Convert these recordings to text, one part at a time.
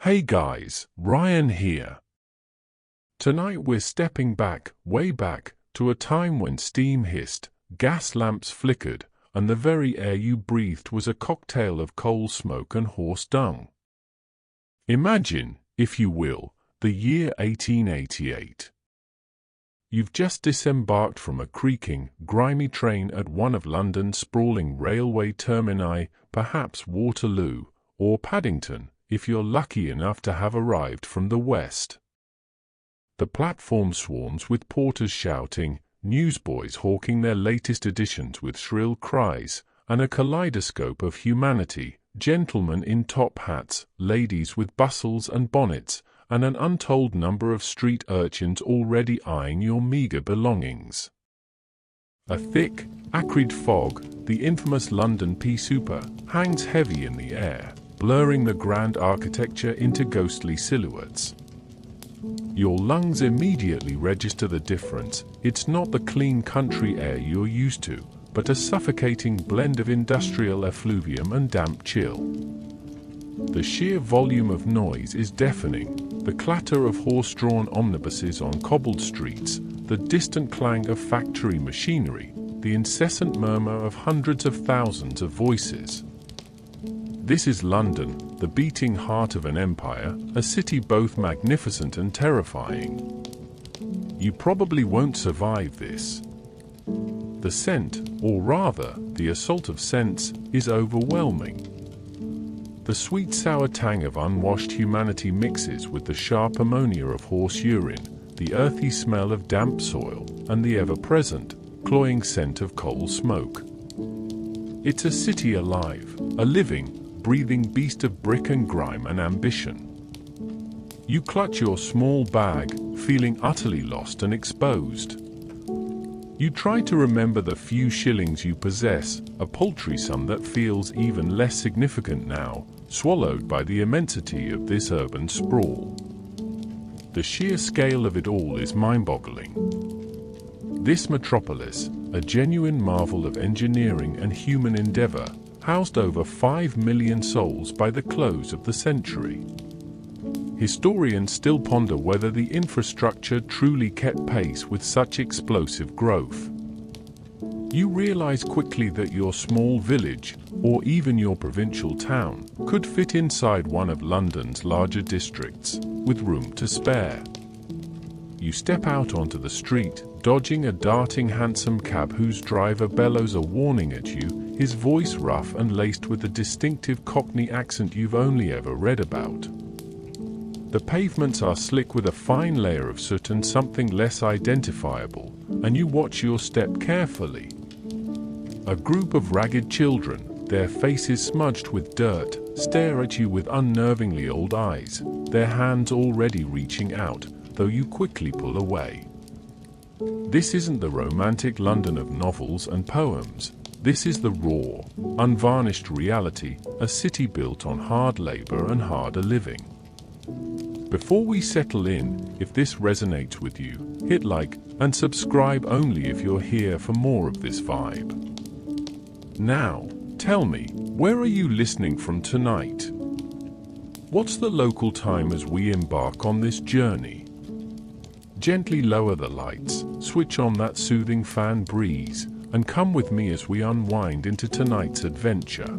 Hey guys, Ryan here. Tonight we're stepping back, way back, to a time when steam hissed, gas lamps flickered, and the very air you breathed was a cocktail of coal smoke and horse dung. Imagine, if you will, the year 1888. You've just disembarked from a creaking, grimy train at one of London's sprawling railway termini, perhaps Waterloo, or Paddington, if you're lucky enough to have arrived from the west. The platform swarms with porters shouting, newsboys hawking their latest editions with shrill cries, and a kaleidoscope of humanity, gentlemen in top hats, ladies with bustles and bonnets, and an untold number of street urchins already eyeing your meagre belongings. A thick, acrid fog, the infamous London pea souper, hangs heavy in the air, blurring the grand architecture into ghostly silhouettes. Your lungs immediately register the difference. It's not the clean country air you're used to, but a suffocating blend of industrial effluvium and damp chill. The sheer volume of noise is deafening. The clatter of horse-drawn omnibuses on cobbled streets, the distant clang of factory machinery, the incessant murmur of hundreds of thousands of voices. This is London, the beating heart of an empire, a city both magnificent and terrifying. You probably won't survive this. The scent, or rather, the assault of scents, is overwhelming. The sweet-sour tang of unwashed humanity mixes with the sharp ammonia of horse urine, the earthy smell of damp soil, and the ever-present, cloying scent of coal smoke. It's a city alive, a living, breathing beast of brick and grime and ambition. You clutch your small bag, feeling utterly lost and exposed. You try to remember the few shillings you possess, a paltry sum that feels even less significant now, swallowed by the immensity of this urban sprawl. The sheer scale of it all is mind-boggling. This metropolis, a genuine marvel of engineering and human endeavor, housed over 5 million souls by the close of the century. Historians still ponder whether the infrastructure truly kept pace with such explosive growth. You realize quickly that your small village, or even your provincial town, could fit inside one of London's larger districts, with room to spare. You step out onto the street, dodging a darting hansom cab whose driver bellows a warning at you, his voice rough and laced with the distinctive Cockney accent you've only ever read about. The pavements are slick with a fine layer of soot and something less identifiable, and you watch your step carefully. A group of ragged children, their faces smudged with dirt, stare at you with unnervingly old eyes, their hands already reaching out, though you quickly pull away. This isn't the romantic London of novels and poems. This is the raw, unvarnished reality, a city built on hard labor and harder living. Before we settle in, if this resonates with you, hit like and subscribe only if you're here for more of this vibe. Now, tell me, where are you listening from tonight? What's the local time as we embark on this journey? Gently lower the lights, switch on that soothing fan breeze, and come with me as we unwind into tonight's adventure.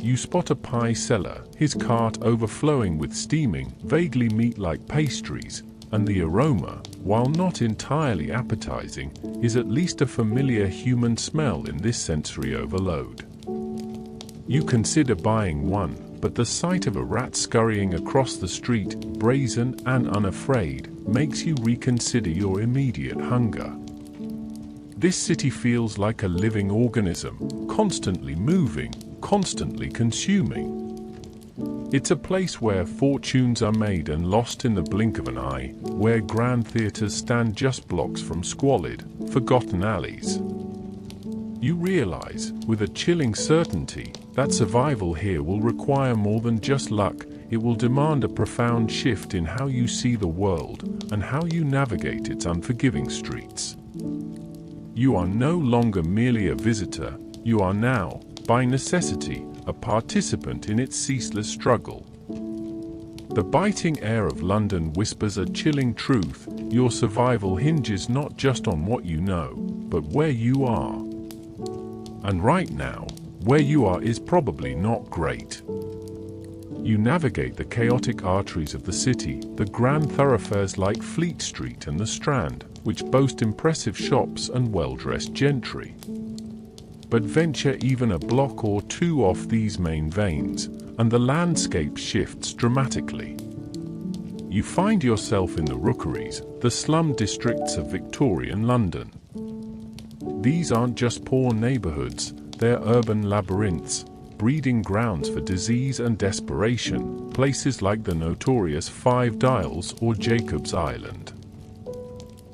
You spot a pie seller, his cart overflowing with steaming, vaguely meat-like pastries, and the aroma, while not entirely appetizing, is at least a familiar human smell in this sensory overload. You consider buying one, but the sight of a rat scurrying across the street, brazen and unafraid, makes you reconsider your immediate hunger. This city feels like a living organism, constantly moving, constantly consuming. It's a place where fortunes are made and lost in the blink of an eye, where grand theaters stand just blocks from squalid, forgotten alleys. You realize, with a chilling certainty, that survival here will require more than just luck. It will demand a profound shift in how you see the world and how you navigate its unforgiving streets. You are no longer merely a visitor, you are now, by necessity, a participant in its ceaseless struggle. The biting air of London whispers a chilling truth. Your survival hinges not just on what you know, but where you are. And right now, where you are is probably not great. You navigate the chaotic arteries of the city, the grand thoroughfares like Fleet Street and the Strand, which boast impressive shops and well-dressed gentry. But venture even a block or two off these main veins, and the landscape shifts dramatically. You find yourself in the rookeries, the slum districts of Victorian London. These aren't just poor neighborhoods, they're urban labyrinths, breeding grounds for disease and desperation, places like the notorious Five Dials or Jacob's Island.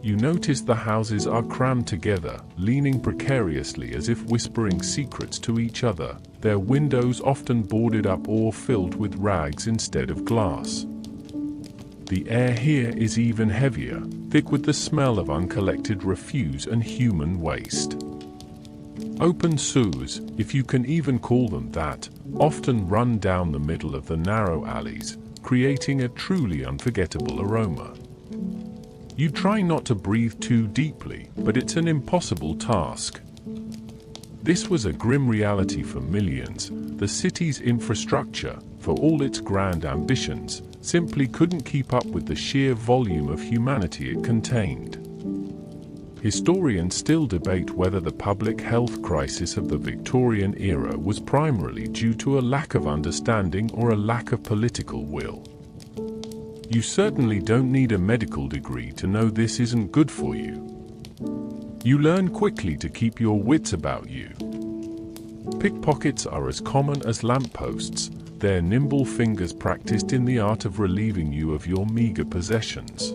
You notice the houses are crammed together, leaning precariously as if whispering secrets to each other, their windows often boarded up or filled with rags instead of glass. The air here is even heavier, thick with the smell of uncollected refuse and human waste. Open sewers, if you can even call them that, often run down the middle of the narrow alleys, creating a truly unforgettable aroma. You try not to breathe too deeply, but it's an impossible task. This was a grim reality for millions. The city's infrastructure, for all its grand ambitions, simply couldn't keep up with the sheer volume of humanity it contained. Historians still debate whether the public health crisis of the Victorian era was primarily due to a lack of understanding or a lack of political will. You certainly don't need a medical degree to know this isn't good for you. You learn quickly to keep your wits about you. Pickpockets are as common as lampposts, their nimble fingers practiced in the art of relieving you of your meager possessions.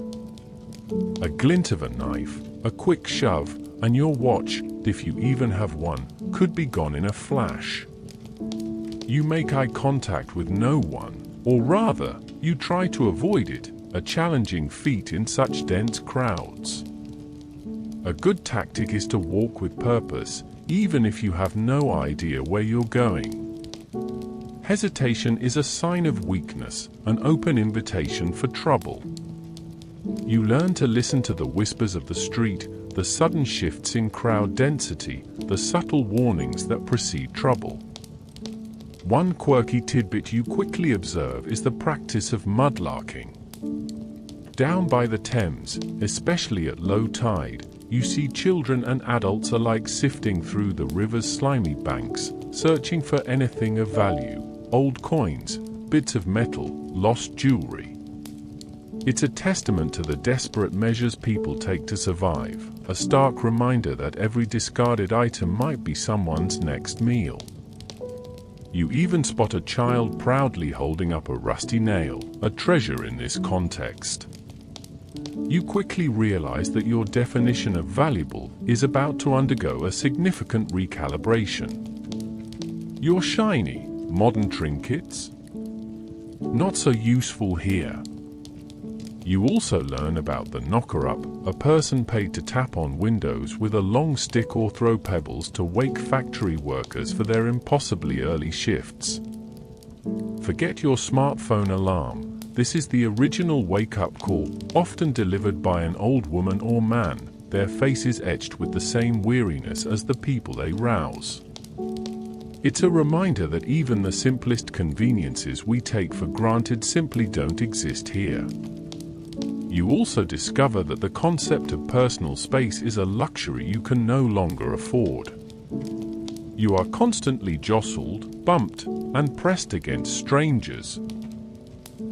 A glint of a knife, a quick shove, and your watch, if you even have one, could be gone in a flash. You make eye contact with no one, or rather, you try to avoid it, a challenging feat in such dense crowds. A good tactic is to walk with purpose, even if you have no idea where you're going. Hesitation is a sign of weakness, an open invitation for trouble. You learn to listen to the whispers of the street, the sudden shifts in crowd density, the subtle warnings that precede trouble. One quirky tidbit you quickly observe is the practice of mudlarking. Down by the Thames, especially at low tide, you see children and adults alike sifting through the river's slimy banks, searching for anything of value, old coins, bits of metal, lost jewelry. It's a testament to the desperate measures people take to survive, a stark reminder that every discarded item might be someone's next meal. You even spot a child proudly holding up a rusty nail, a treasure in this context. You quickly realize that your definition of valuable is about to undergo a significant recalibration. Your shiny, modern trinkets? Not so useful here. You also learn about the knocker-up, a person paid to tap on windows with a long stick or throw pebbles to wake factory workers for their impossibly early shifts. Forget your smartphone alarm. This is the original wake-up call, often delivered by an old woman or man, their faces etched with the same weariness as the people they rouse. It's a reminder that even the simplest conveniences we take for granted simply don't exist here. You also discover that the concept of personal space is a luxury you can no longer afford. You are constantly jostled, bumped, and pressed against strangers.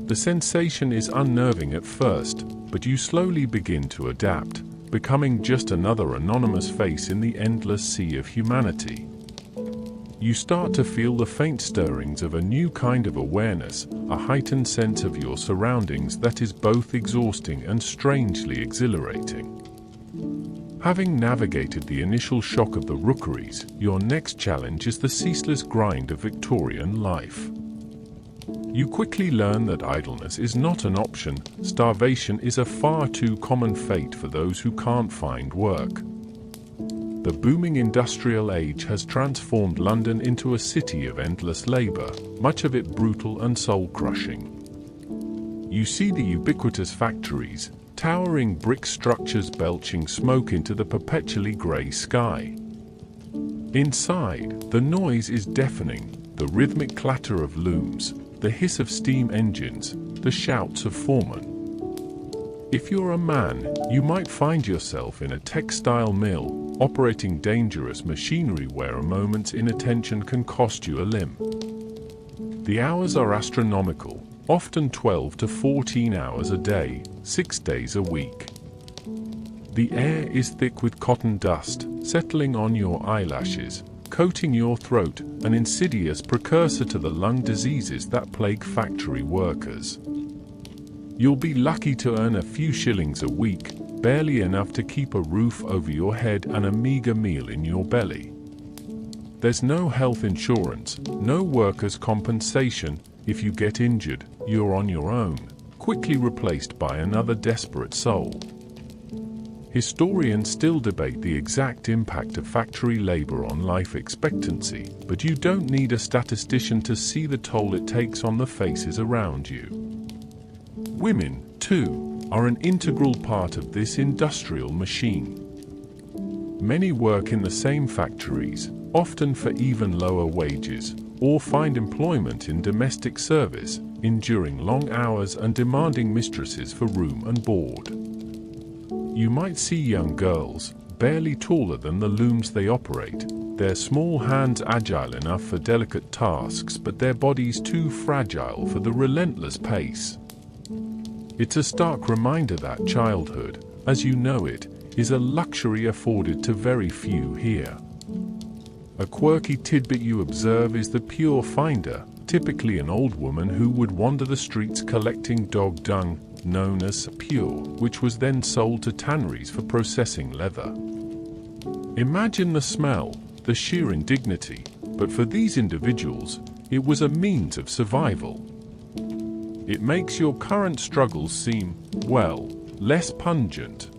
The sensation is unnerving at first, but you slowly begin to adapt, becoming just another anonymous face in the endless sea of humanity. You start to feel the faint stirrings of a new kind of awareness, a heightened sense of your surroundings that is both exhausting and strangely exhilarating. Having navigated the initial shock of the rookeries, your next challenge is the ceaseless grind of Victorian life. You quickly learn that idleness is not an option. Starvation is a far too common fate for those who can't find work. The booming industrial age has transformed London into a city of endless labor, much of it brutal and soul-crushing. You see the ubiquitous factories, towering brick structures belching smoke into the perpetually grey sky. Inside, the noise is deafening, the rhythmic clatter of looms, the hiss of steam engines, the shouts of foremen. If you're a man, you might find yourself in a textile mill, operating dangerous machinery where a moment's inattention can cost you a limb. The hours are astronomical, often 12 to 14 hours a day, 6 days a week. The air is thick with cotton dust, settling on your eyelashes, coating your throat, an insidious precursor to the lung diseases that plague factory workers. You'll be lucky to earn a few shillings a week, barely enough to keep a roof over your head and a meager meal in your belly. There's no health insurance, no workers' compensation. If you get injured, you're on your own, quickly replaced by another desperate soul. Historians still debate the exact impact of factory labor on life expectancy, but you don't need a statistician to see the toll it takes on the faces around you. Women, too, are an integral part of this industrial machine. Many work in the same factories, often for even lower wages, or find employment in domestic service, enduring long hours and demanding mistresses for room and board. You might see young girls, barely taller than the looms they operate, their small hands agile enough for delicate tasks but their bodies too fragile for the relentless pace. It's a stark reminder that childhood, as you know it, is a luxury afforded to very few here. A quirky tidbit you observe is the pure finder, typically an old woman who would wander the streets collecting dog dung, known as pure, which was then sold to tanneries for processing leather. Imagine the smell, the sheer indignity, but for these individuals, it was a means of survival. It makes your current struggles seem, well, less pungent.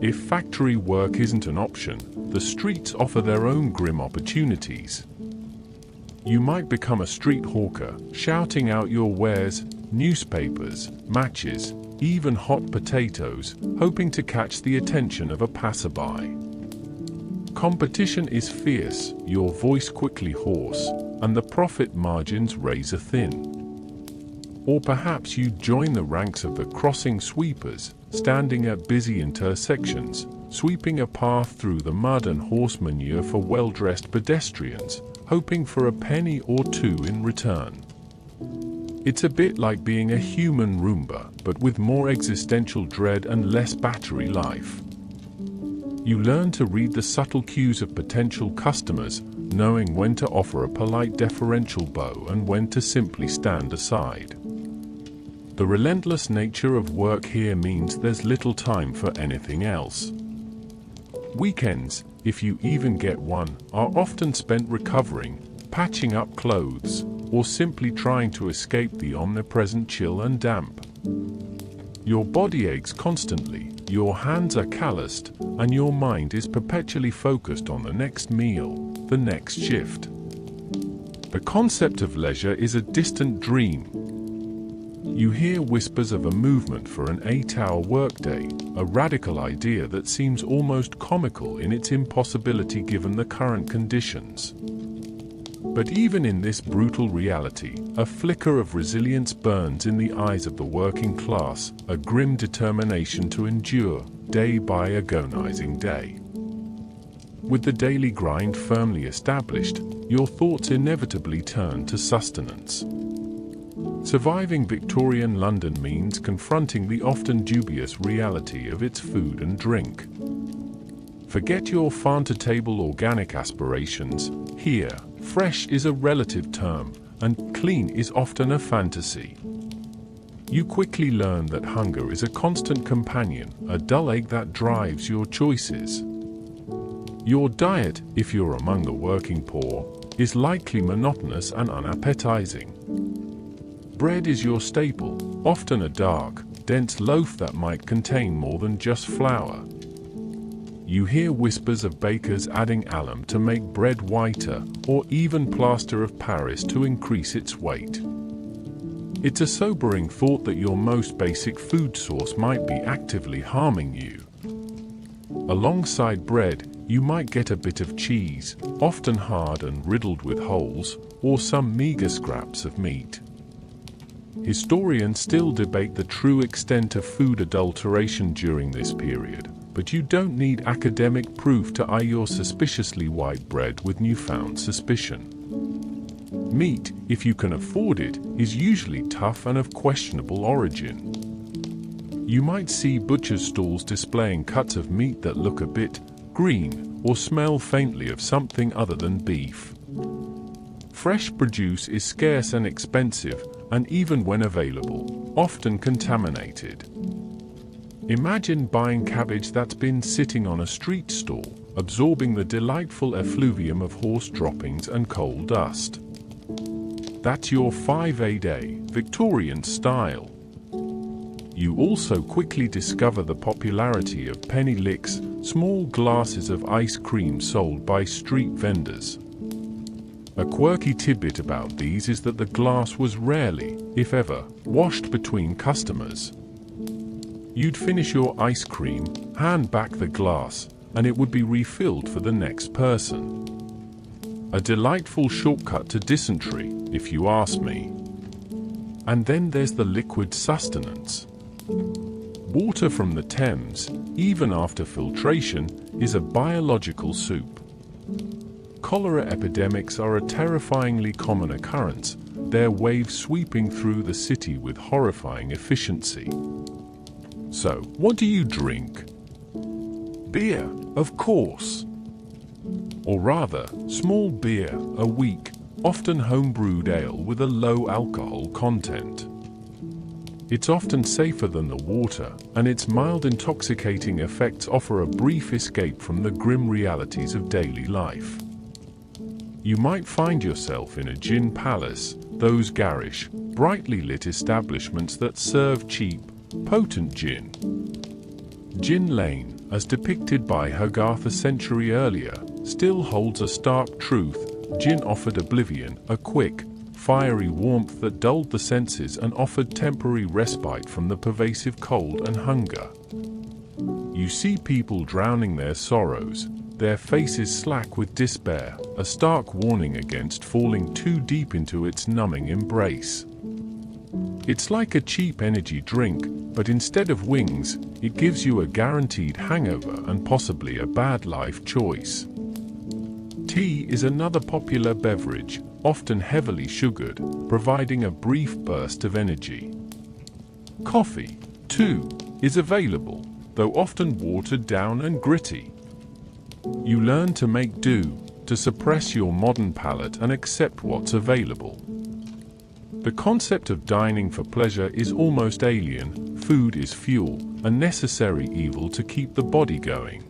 If factory work isn't an option, the streets offer their own grim opportunities. You might become a street hawker, shouting out your wares, newspapers, matches, even hot potatoes, hoping to catch the attention of a passerby. Competition is fierce, your voice quickly hoarse, and the profit margins razor thin. Or perhaps you join the ranks of the crossing sweepers, standing at busy intersections, sweeping a path through the mud and horse manure for well-dressed pedestrians, hoping for a penny or two in return. It's a bit like being a human Roomba, but with more existential dread and less battery life. You learn to read the subtle cues of potential customers, knowing when to offer a polite deferential bow and when to simply stand aside. The relentless nature of work here means there's little time for anything else. Weekends, if you even get one, are often spent recovering, patching up clothes, or simply trying to escape the omnipresent chill and damp. Your body aches constantly, your hands are calloused, and your mind is perpetually focused on the next meal, the next shift. The concept of leisure is a distant dream. You hear whispers of a movement for an 8-hour workday, a radical idea that seems almost comical in its impossibility given the current conditions. But even in this brutal reality, a flicker of resilience burns in the eyes of the working class, a grim determination to endure, day by agonizing day. With the daily grind firmly established, your thoughts inevitably turn to sustenance. Surviving Victorian London means confronting the often dubious reality of its food and drink. Forget your farm-to-table organic aspirations. Here, fresh is a relative term, and clean is often a fantasy. You quickly learn that hunger is a constant companion, a dull ache that drives your choices. Your diet, if you're among the working poor, is likely monotonous and unappetizing. Bread is your staple, often a dark, dense loaf that might contain more than just flour. You hear whispers of bakers adding alum to make bread whiter, or even plaster of Paris to increase its weight. It's a sobering thought that your most basic food source might be actively harming you. Alongside bread, you might get a bit of cheese, often hard and riddled with holes, or some meager scraps of meat. Historians still debate the true extent of food adulteration during this period, but you don't need academic proof to eye your suspiciously white bread with newfound suspicion. Meat, if you can afford it, is usually tough and of questionable origin. You might see butcher's stalls displaying cuts of meat that look a bit green or smell faintly of something other than beef. Fresh produce is scarce and expensive, and even when available, often contaminated. Imagine buying cabbage that's been sitting on a street stall, absorbing the delightful effluvium of horse droppings and coal dust. That's your 5A day, Victorian style. You also quickly discover the popularity of penny licks, small glasses of ice cream sold by street vendors. A quirky tidbit about these is that the glass was rarely, if ever, washed between customers. You'd finish your ice cream, hand back the glass, and it would be refilled for the next person. A delightful shortcut to dysentery, if you ask me. And then there's the liquid sustenance. Water from the Thames, even after filtration, is a biological soup. Cholera epidemics are a terrifyingly common occurrence, their waves sweeping through the city with horrifying efficiency. So, what do you drink? Beer, of course. Or rather, small beer, a weak, often home-brewed ale with a low alcohol content. It's often safer than the water, and its mild intoxicating effects offer a brief escape from the grim realities of daily life. You might find yourself in a gin palace, those garish, brightly lit establishments that serve cheap, potent gin. Gin Lane, as depicted by Hogarth a century earlier, still holds a stark truth. Gin offered oblivion, a quick, fiery warmth that dulled the senses and offered temporary respite from the pervasive cold and hunger. You see people drowning their sorrows, their faces slack with despair, a stark warning against falling too deep into its numbing embrace. It's like a cheap energy drink, but instead of wings, it gives you a guaranteed hangover and possibly a bad life choice. Tea is another popular beverage, often heavily sugared, providing a brief burst of energy. Coffee, too, is available, though often watered down and gritty. You learn to make do, to suppress your modern palate and accept what's available. The concept of dining for pleasure is almost alien. Food is fuel, a necessary evil to keep the body going.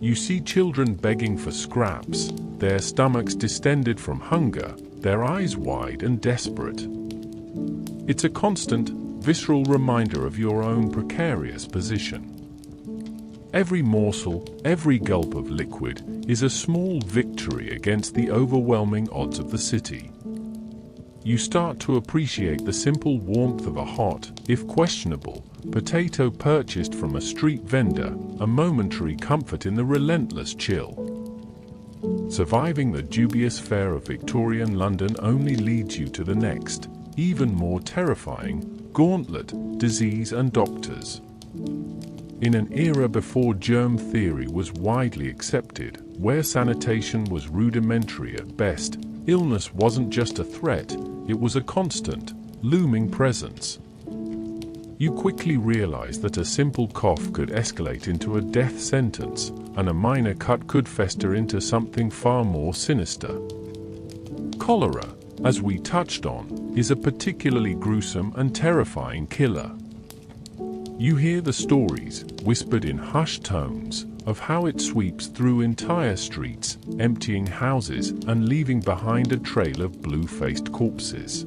You see children begging for scraps, their stomachs distended from hunger, their eyes wide and desperate. It's a constant, visceral reminder of your own precarious position. Every morsel, every gulp of liquid is a small victory against the overwhelming odds of the city. You start to appreciate the simple warmth of a hot, if questionable, potato purchased from a street vendor, a momentary comfort in the relentless chill. Surviving the dubious fare of Victorian London only leads you to the next, even more terrifying, gauntlet, disease and doctors. In an era before germ theory was widely accepted, where sanitation was rudimentary at best, illness wasn't just a threat, it was a constant, looming presence. You quickly realize that a simple cough could escalate into a death sentence, and a minor cut could fester into something far more sinister. Cholera, as we touched on, is a particularly gruesome and terrifying killer. You hear the stories, whispered in hushed tones, of how it sweeps through entire streets, emptying houses and leaving behind a trail of blue-faced corpses.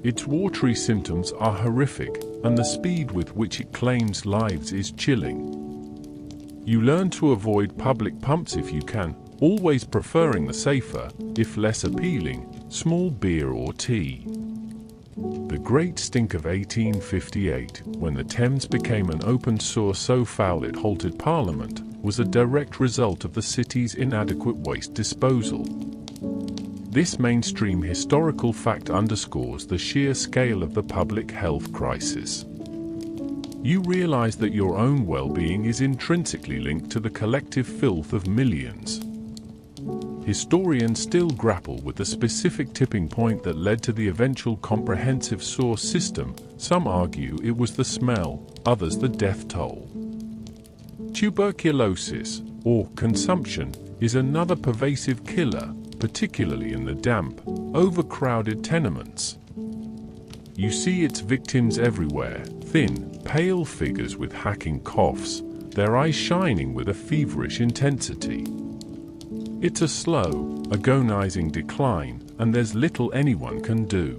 Its watery symptoms are horrific, and the speed with which it claims lives is chilling. You learn to avoid public pumps if you can, always preferring the safer, if less appealing, small beer or tea. The Great Stink of 1858, when the Thames became an open sewer so foul it halted Parliament, was a direct result of the city's inadequate waste disposal. This mainstream historical fact underscores the sheer scale of the public health crisis. You realize that your own well-being is intrinsically linked to the collective filth of millions. Historians still grapple with the specific tipping point that led to the eventual comprehensive sewer system. Some argue it was the smell, others the death toll. Tuberculosis, or consumption, is another pervasive killer, particularly in the damp, overcrowded tenements. You see its victims everywhere, thin, pale figures with hacking coughs, their eyes shining with a feverish intensity. It's a slow, agonizing decline, and there's little anyone can do.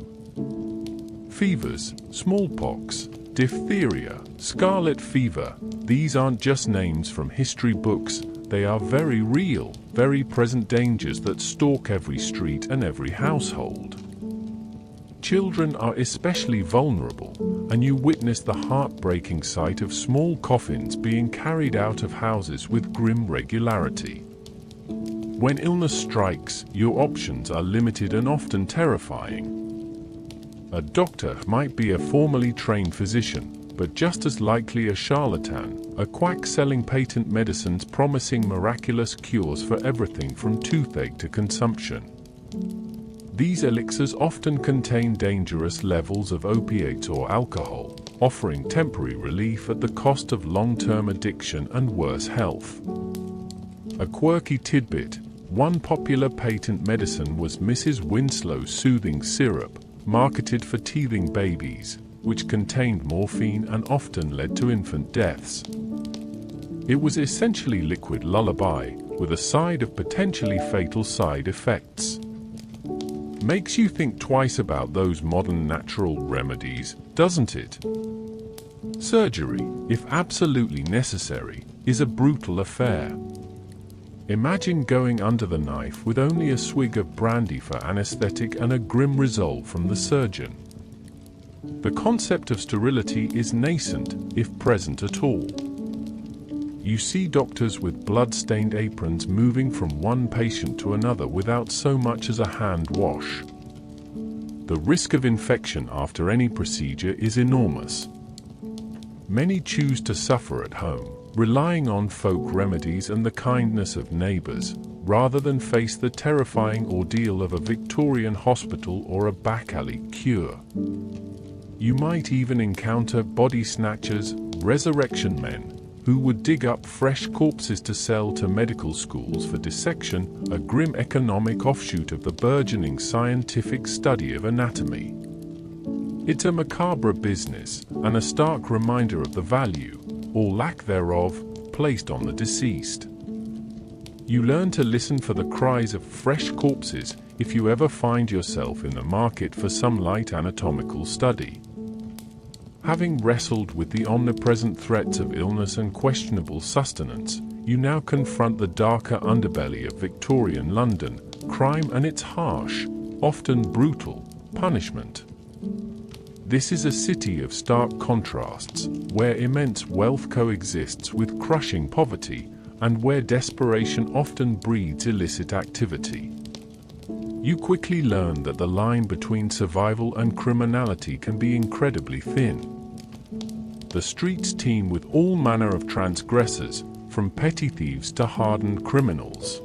Fevers, smallpox, diphtheria, scarlet fever, these aren't just names from history books, they are very real, very present dangers that stalk every street and every household. Children are especially vulnerable, and you witness the heartbreaking sight of small coffins being carried out of houses with grim regularity. When illness strikes, your options are limited and often terrifying. A doctor might be a formally trained physician, but just as likely a charlatan, a quack selling patent medicines promising miraculous cures for everything from toothache to consumption. These elixirs often contain dangerous levels of opiates or alcohol, offering temporary relief at the cost of long-term addiction and worse health. A quirky tidbit: one popular patent medicine was Mrs. Winslow's soothing syrup, marketed for teething babies, which contained morphine and often led to infant deaths. It was essentially liquid lullaby, with a side of potentially fatal side effects. Makes you think twice about those modern natural remedies, doesn't it? Surgery, if absolutely necessary, is a brutal affair. Imagine going under the knife with only a swig of brandy for anesthetic and a grim resolve from the surgeon. The concept of sterility is nascent, if present at all. You see doctors with blood-stained aprons moving from one patient to another without so much as a hand wash. The risk of infection after any procedure is enormous. Many choose to suffer at home, relying on folk remedies and the kindness of neighbors, rather than face the terrifying ordeal of a Victorian hospital or a back-alley cure. You might even encounter body snatchers, resurrection men, who would dig up fresh corpses to sell to medical schools for dissection, a grim economic offshoot of the burgeoning scientific study of anatomy. It's a macabre business, and a stark reminder of the value, or lack thereof, placed on the deceased. You learn to listen for the cries of fresh corpses if you ever find yourself in the market for some light anatomical study. Having wrestled with the omnipresent threats of illness and questionable sustenance, you now confront the darker underbelly of Victorian London, crime and its harsh, often brutal, punishment. This is a city of stark contrasts, where immense wealth coexists with crushing poverty, and where desperation often breeds illicit activity. You quickly learn that the line between survival and criminality can be incredibly thin. The streets teem with all manner of transgressors, from petty thieves to hardened criminals.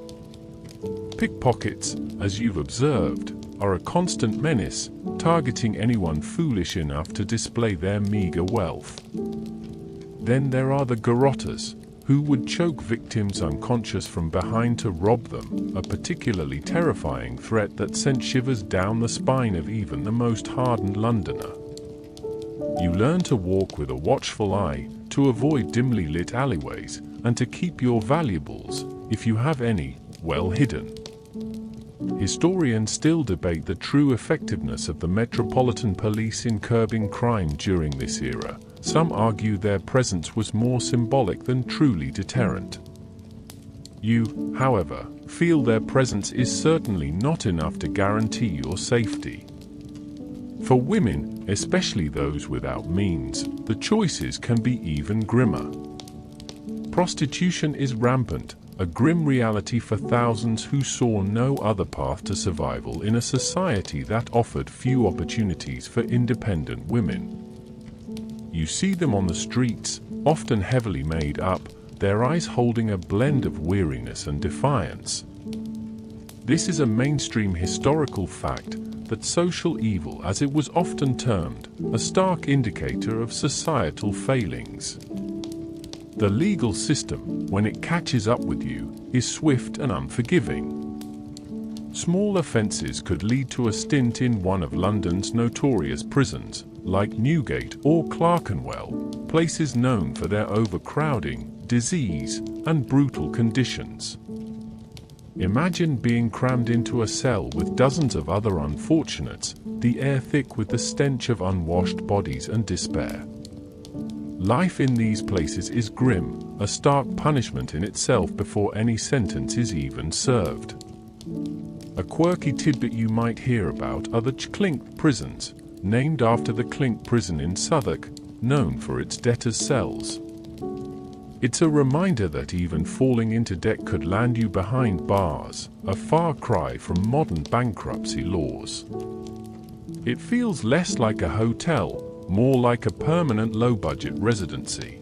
Pickpockets, as you've observed, are a constant menace, targeting anyone foolish enough to display their meager wealth. Then there are the garrotters, who would choke victims unconscious from behind to rob them, a particularly terrifying threat that sent shivers down the spine of even the most hardened Londoner. You learn to walk with a watchful eye, to avoid dimly lit alleyways, and to keep your valuables, if you have any, well hidden. Historians still debate the true effectiveness of the Metropolitan Police in curbing crime during this era. Some argue their presence was more symbolic than truly deterrent. You, however, feel their presence is certainly not enough to guarantee your safety. For women, especially those without means, the choices can be even grimmer. Prostitution is rampant, a grim reality for thousands who saw no other path to survival in a society that offered few opportunities for independent women. You see them on the streets, often heavily made up, their eyes holding a blend of weariness and defiance. This is a mainstream historical fact that social evil, as it was often termed, a stark indicator of societal failings. The legal system, when it catches up with you, is swift and unforgiving. Small offences could lead to a stint in one of London's notorious prisons, like Newgate or Clerkenwell, places known for their overcrowding, disease, and brutal conditions. Imagine being crammed into a cell with dozens of other unfortunates, the air thick with the stench of unwashed bodies and despair. Life in these places is grim, a stark punishment in itself before any sentence is even served. A quirky tidbit you might hear about are the Clink prisons, named after the Clink prison in Southwark, known for its debtors' cells. It's a reminder that even falling into debt could land you behind bars, a far cry from modern bankruptcy laws. It feels less like a hotel, more like a permanent low-budget residency.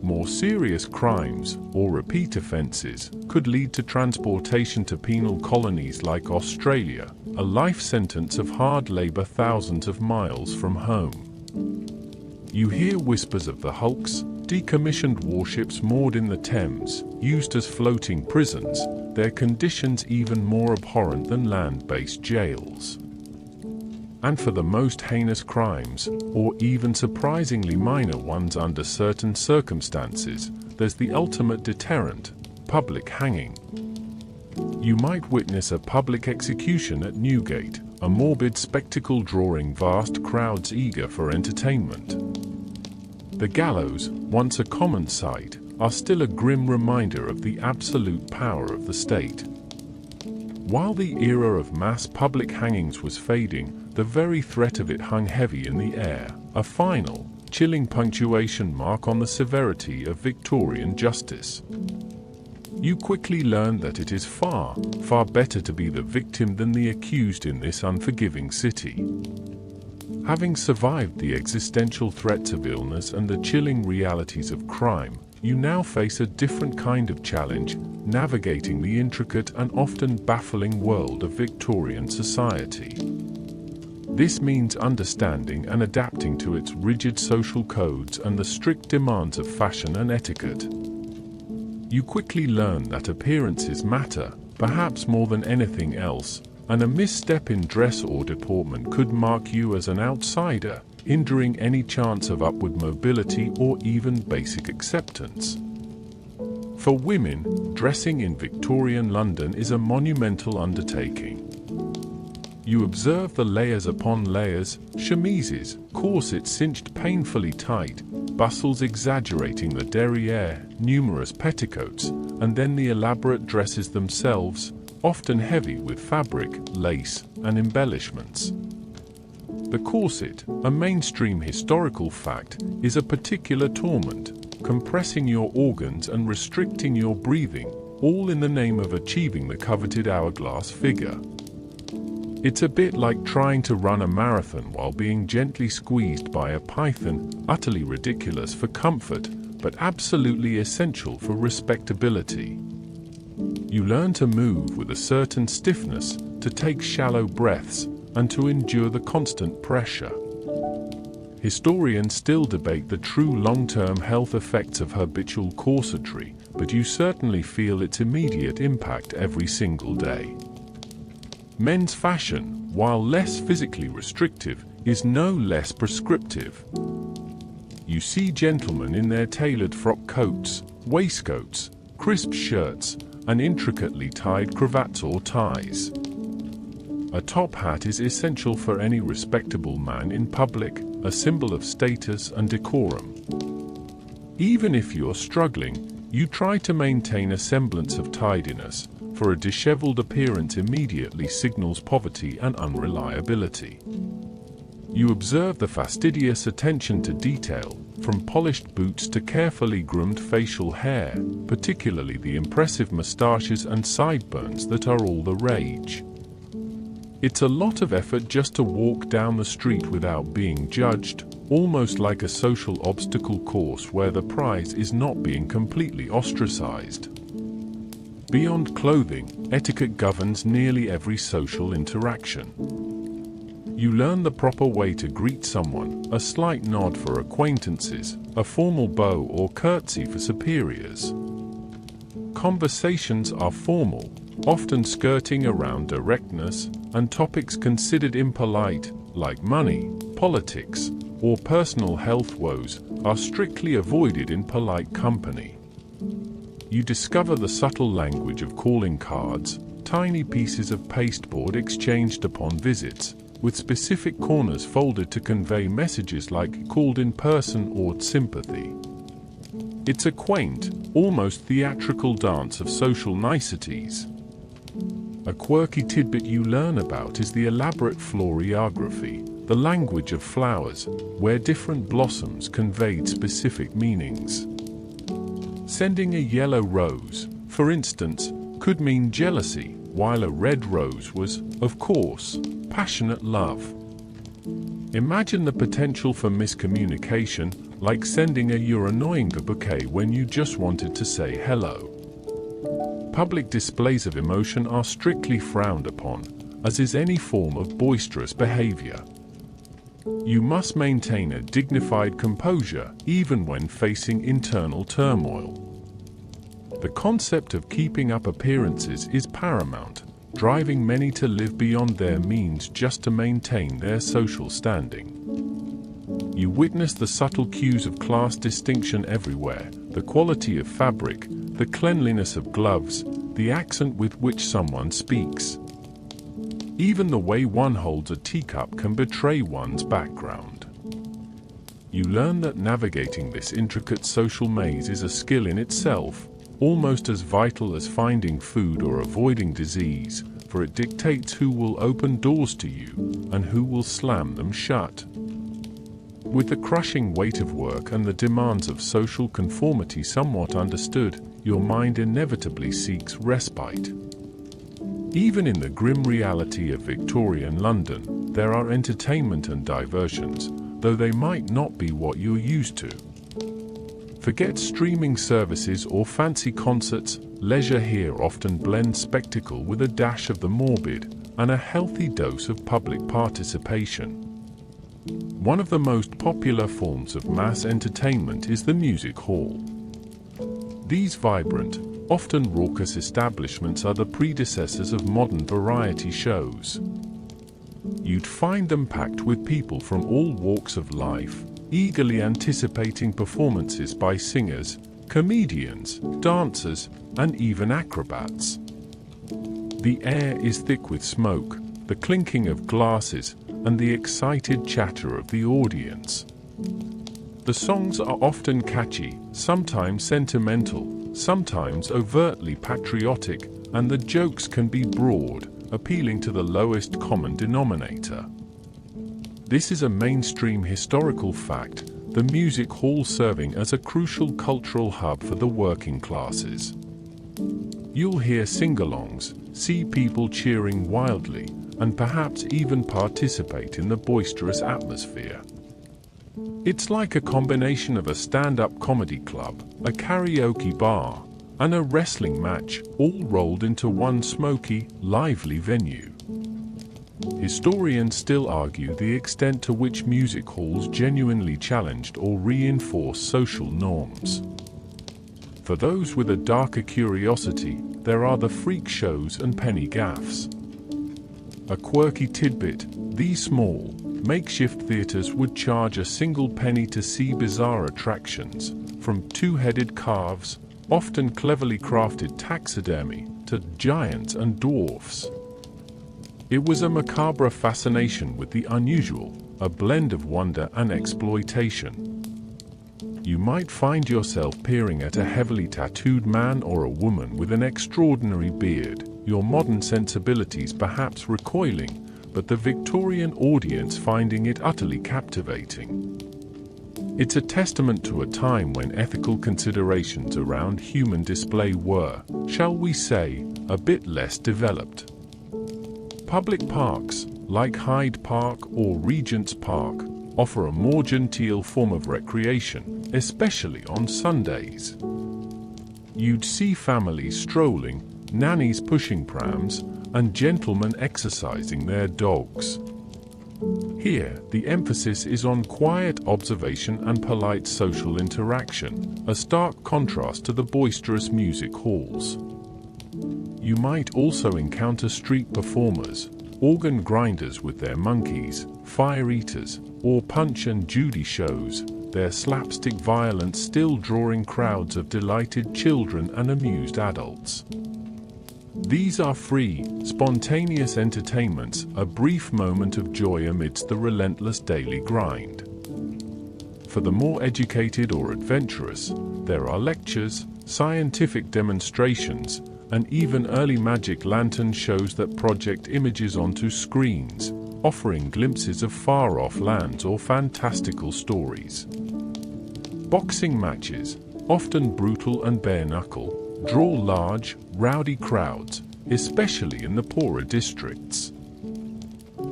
More serious crimes, or repeat offences, could lead to transportation to penal colonies like Australia, a life sentence of hard labour thousands of miles from home. You hear whispers of the hulks, decommissioned warships moored in the Thames, used as floating prisons, their conditions even more abhorrent than land-based jails. And for the most heinous crimes, or even surprisingly minor ones under certain circumstances, there's the ultimate deterrent: public hanging. You might witness a public execution at Newgate, a morbid spectacle drawing vast crowds eager for entertainment. The gallows, once a common sight, are still a grim reminder of the absolute power of the state. While the era of mass public hangings was fading, the very threat of it hung heavy in the air, a final, chilling punctuation mark on the severity of Victorian justice. You quickly learn that it is far, far better to be the victim than the accused in this unforgiving city. Having survived the existential threats of illness and the chilling realities of crime, you now face a different kind of challenge, navigating the intricate and often baffling world of Victorian society. This means understanding and adapting to its rigid social codes and the strict demands of fashion and etiquette. You quickly learn that appearances matter, perhaps more than anything else, and a misstep in dress or deportment could mark you as an outsider, hindering any chance of upward mobility or even basic acceptance. For women, dressing in Victorian London is a monumental undertaking. You observe the layers upon layers, chemises, corsets cinched painfully tight, bustles exaggerating the derriere, numerous petticoats, and then the elaborate dresses themselves, often heavy with fabric, lace, and embellishments. The corset, a mainstream historical fact, is a particular torment, compressing your organs and restricting your breathing, all in the name of achieving the coveted hourglass figure. It's a bit like trying to run a marathon while being gently squeezed by a python, utterly ridiculous for comfort, but absolutely essential for respectability. You learn to move with a certain stiffness, to take shallow breaths, and to endure the constant pressure. Historians still debate the true long-term health effects of habitual corsetry, but you certainly feel its immediate impact every single day. Men's fashion, while less physically restrictive, is no less prescriptive. You see gentlemen in their tailored frock coats, waistcoats, crisp shirts, and intricately tied cravats or ties. A top hat is essential for any respectable man in public, a symbol of status and decorum. Even if you're struggling, you try to maintain a semblance of tidiness, for a disheveled appearance immediately signals poverty and unreliability. You observe the fastidious attention to detail, from polished boots to carefully groomed facial hair, particularly the impressive moustaches and sideburns that are all the rage. It's a lot of effort just to walk down the street without being judged, almost like a social obstacle course where the prize is not being completely ostracized. Beyond clothing, etiquette governs nearly every social interaction. You learn the proper way to greet someone, a slight nod for acquaintances, a formal bow or curtsy for superiors. Conversations are formal, often skirting around directness, and topics considered impolite, like money, politics, or personal health woes, are strictly avoided in polite company. You discover the subtle language of calling cards, tiny pieces of pasteboard exchanged upon visits, with specific corners folded to convey messages like "called in person" or "sympathy." It's a quaint, almost theatrical dance of social niceties. A quirky tidbit you learn about is the elaborate floriography, the language of flowers, where different blossoms conveyed specific meanings. Sending a yellow rose, for instance, could mean jealousy, while a red rose was, of course, passionate love. Imagine the potential for miscommunication, like sending a "you're annoying" bouquet when you just wanted to say hello. Public displays of emotion are strictly frowned upon, as is any form of boisterous behavior. You must maintain a dignified composure even when facing internal turmoil. The concept of keeping up appearances is paramount, driving many to live beyond their means just to maintain their social standing. You witness the subtle cues of class distinction everywhere, the quality of fabric, the cleanliness of gloves, the accent with which someone speaks. Even the way one holds a teacup can betray one's background. You learn that navigating this intricate social maze is a skill in itself, almost as vital as finding food or avoiding disease, for it dictates who will open doors to you and who will slam them shut. With the crushing weight of work and the demands of social conformity somewhat understood, your mind inevitably seeks respite. Even in the grim reality of Victorian London, there are entertainment and diversions, though they might not be what you're used to. Forget streaming services or fancy concerts, leisure here often blends spectacle with a dash of the morbid, and a healthy dose of public participation. One of the most popular forms of mass entertainment is the music hall. These vibrant, often raucous establishments are the predecessors of modern variety shows. You'd find them packed with people from all walks of life, eagerly anticipating performances by singers, comedians, dancers, and even acrobats. The air is thick with smoke, the clinking of glasses, and the excited chatter of the audience. The songs are often catchy, sometimes sentimental, sometimes overtly patriotic, and the jokes can be broad, appealing to the lowest common denominator. This is a mainstream historical fact, the music hall serving as a crucial cultural hub for the working classes. You'll hear sing-alongs, see people cheering wildly, and perhaps even participate in the boisterous atmosphere. It's like a combination of a stand-up comedy club, a karaoke bar, and a wrestling match, all rolled into one smoky, lively venue. Historians still argue the extent to which music halls genuinely challenged or reinforced social norms. For those with a darker curiosity, there are the freak shows and penny gaffes. A quirky tidbit, these small, makeshift theaters would charge a single penny to see bizarre attractions, from two-headed calves, often cleverly crafted taxidermy, to giants and dwarfs. It was a macabre fascination with the unusual, a blend of wonder and exploitation. You might find yourself peering at a heavily tattooed man or a woman with an extraordinary beard, your modern sensibilities perhaps recoiling, but the Victorian audience finding it utterly captivating. It's a testament to a time when ethical considerations around human display were, shall we say, a bit less developed. Public parks, like Hyde Park or Regent's Park, offer a more genteel form of recreation, especially on Sundays. You'd see families strolling, nannies pushing prams, and gentlemen exercising their dogs. Here, the emphasis is on quiet observation and polite social interaction, a stark contrast to the boisterous music halls. You might also encounter street performers, organ grinders with their monkeys, fire eaters, or Punch and Judy shows, their slapstick violence still drawing crowds of delighted children and amused adults. These are free, spontaneous entertainments, a brief moment of joy amidst the relentless daily grind. For the more educated or adventurous, there are lectures, scientific demonstrations, and even early magic lantern shows that project images onto screens, offering glimpses of far-off lands or fantastical stories. Boxing matches, often brutal and bare-knuckle, draw large, rowdy crowds, especially in the poorer districts.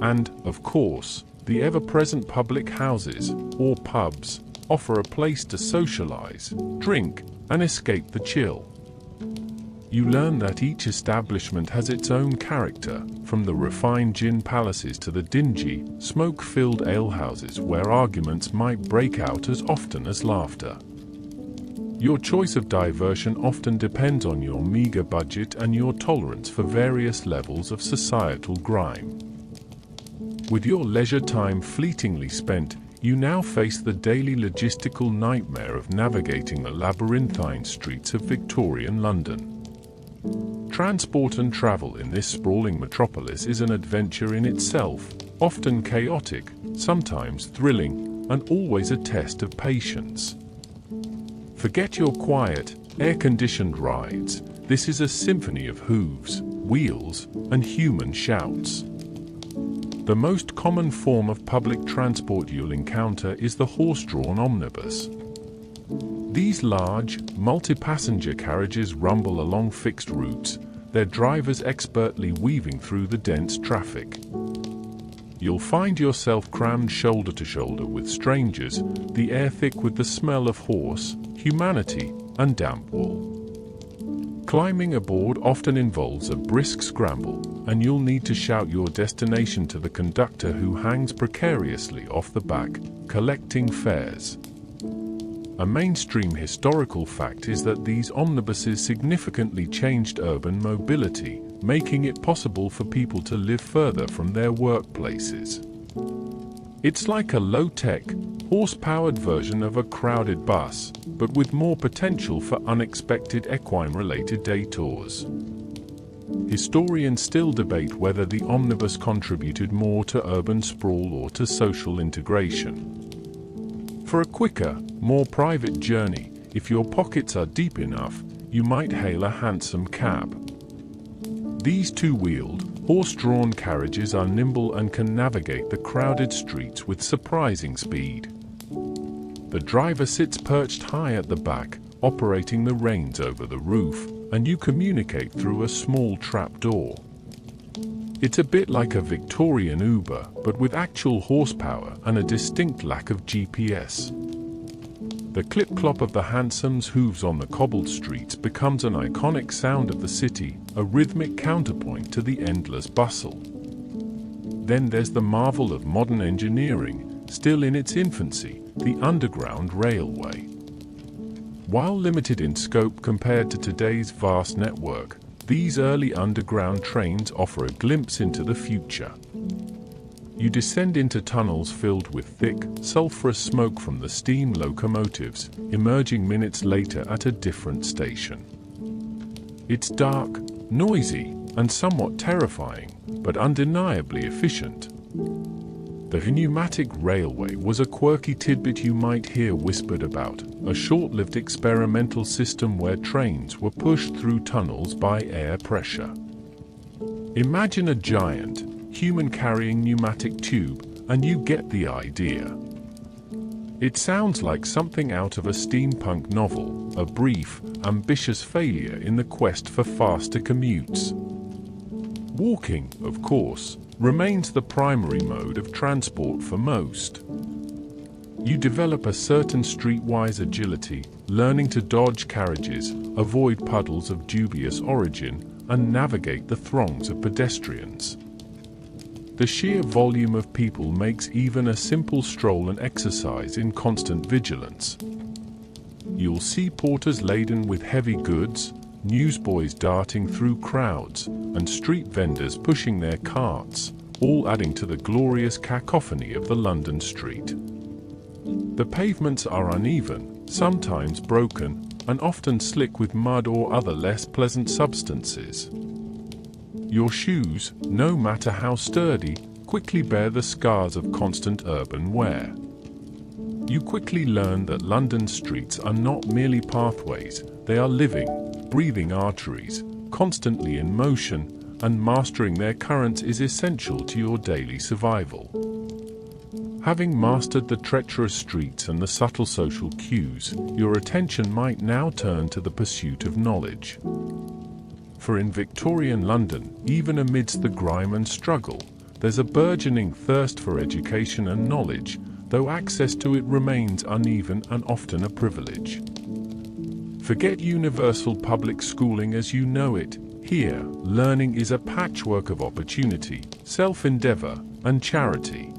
And, of course, the ever-present public houses, or pubs, offer a place to socialize, drink, and escape the chill. You learn that each establishment has its own character, from the refined gin palaces to the dingy, smoke-filled alehouses where arguments might break out as often as laughter. Your choice of diversion often depends on your meager budget and your tolerance for various levels of societal grime. With your leisure time fleetingly spent, you now face the daily logistical nightmare of navigating the labyrinthine streets of Victorian London. Transport and travel in this sprawling metropolis is an adventure in itself, often chaotic, sometimes thrilling, and always a test of patience. Forget your quiet, air-conditioned rides. This is a symphony of hooves, wheels, and human shouts. The most common form of public transport you'll encounter is the horse-drawn omnibus. These large, multi-passenger carriages rumble along fixed routes, their drivers expertly weaving through the dense traffic. You'll find yourself crammed shoulder to shoulder with strangers, the air thick with the smell of horse, humanity, and damp wool. Climbing aboard often involves a brisk scramble, and you'll need to shout your destination to the conductor who hangs precariously off the back, collecting fares. A mainstream historical fact is that these omnibuses significantly changed urban mobility, making it possible for people to live further from their workplaces. It's like a low-tech, horse-powered version of a crowded bus, but with more potential for unexpected equine-related detours. Historians still debate whether the omnibus contributed more to urban sprawl or to social integration. For a quicker, more private journey, if your pockets are deep enough, you might hail a hansom cab. These two-wheeled, horse-drawn carriages are nimble and can navigate the crowded streets with surprising speed. The driver sits perched high at the back, operating the reins over the roof, and you communicate through a small trapdoor. It's a bit like a Victorian Uber, but with actual horsepower and a distinct lack of GPS. The clip-clop of the hansom's hooves on the cobbled streets becomes an iconic sound of the city, a rhythmic counterpoint to the endless bustle. Then there's the marvel of modern engineering, still in its infancy, the Underground Railway. While limited in scope compared to today's vast network, these early underground trains offer a glimpse into the future. You descend into tunnels filled with thick, sulphurous smoke from the steam locomotives, emerging minutes later at a different station. It's dark, noisy, and somewhat terrifying, but undeniably efficient. The pneumatic railway was a quirky tidbit you might hear whispered about, a short-lived experimental system where trains were pushed through tunnels by air pressure. Imagine a giant, human carrying pneumatic tube, and you get the idea. It sounds like something out of a steampunk novel, a brief, ambitious failure in the quest for faster commutes. Walking, of course, remains the primary mode of transport for most. You develop a certain streetwise agility, learning to dodge carriages, avoid puddles of dubious origin, and navigate the throngs of pedestrians. The sheer volume of people makes even a simple stroll an exercise in constant vigilance. You'll see porters laden with heavy goods, newsboys darting through crowds, and street vendors pushing their carts, all adding to the glorious cacophony of the London street. The pavements are uneven, sometimes broken, and often slick with mud or other less pleasant substances. Your shoes, no matter how sturdy, quickly bear the scars of constant urban wear. You quickly learn that London streets are not merely pathways, they are living, breathing arteries, constantly in motion, and mastering their currents is essential to your daily survival. Having mastered the treacherous streets and the subtle social cues, your attention might now turn to the pursuit of knowledge. For in Victorian London, even amidst the grime and struggle, there's a burgeoning thirst for education and knowledge, though access to it remains uneven and often a privilege. Forget universal public schooling as you know it. Here, learning is a patchwork of opportunity, self-endeavor, and charity.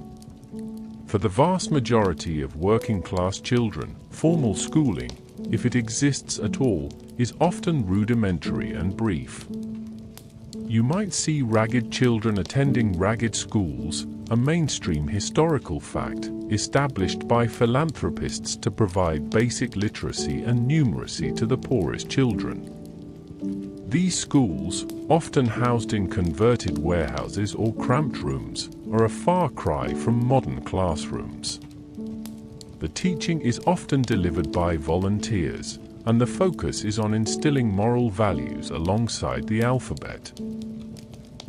For the vast majority of working-class children, formal schooling, if it exists at all, is often rudimentary and brief. You might see ragged children attending ragged schools, a mainstream historical fact, established by philanthropists to provide basic literacy and numeracy to the poorest children. These schools, often housed in converted warehouses or cramped rooms, are a far cry from modern classrooms. The teaching is often delivered by volunteers, and the focus is on instilling moral values alongside the alphabet.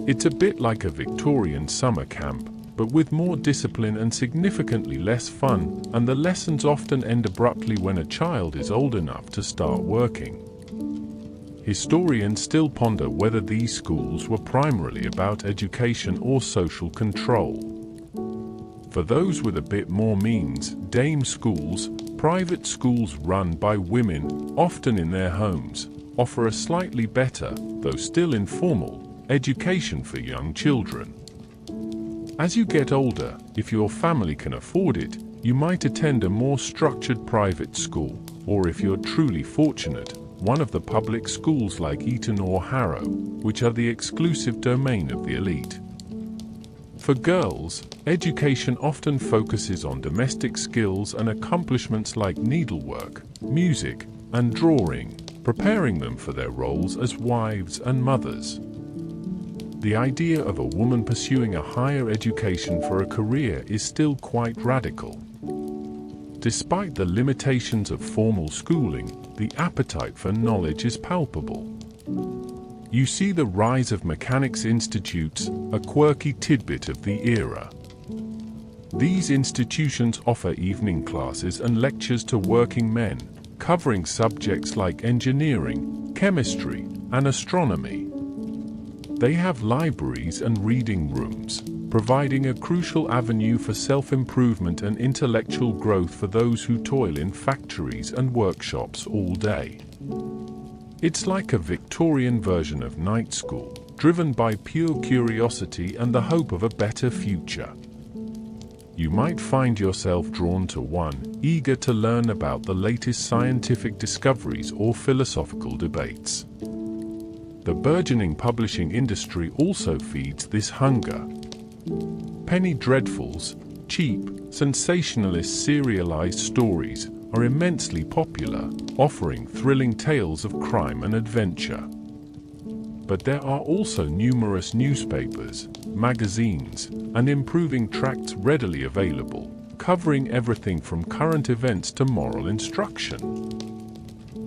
It's a bit like a Victorian summer camp, but with more discipline and significantly less fun, and the lessons often end abruptly when a child is old enough to start working. Historians still ponder whether these schools were primarily about education or social control. For those with a bit more means, dame schools, private schools run by women, often in their homes, offer a slightly better, though still informal, education for young children. As you get older, if your family can afford it, you might attend a more structured private school, or if you're truly fortunate, one of the public schools like Eton or Harrow, which are the exclusive domain of the elite. For girls, education often focuses on domestic skills and accomplishments like needlework, music, and drawing, preparing them for their roles as wives and mothers. The idea of a woman pursuing a higher education for a career is still quite radical. Despite the limitations of formal schooling, the appetite for knowledge is palpable. You see the rise of mechanics institutes, a quirky tidbit of the era. These institutions offer evening classes and lectures to working men, covering subjects like engineering, chemistry, and astronomy. They have libraries and reading rooms, providing a crucial avenue for self-improvement and intellectual growth for those who toil in factories and workshops all day. It's like a Victorian version of night school, driven by pure curiosity and the hope of a better future. You might find yourself drawn to one, eager to learn about the latest scientific discoveries or philosophical debates. The burgeoning publishing industry also feeds this hunger. Penny dreadfuls, cheap, sensationalist serialized stories are immensely popular, offering thrilling tales of crime and adventure. But there are also numerous newspapers, magazines, and improving tracts readily available, covering everything from current events to moral instruction.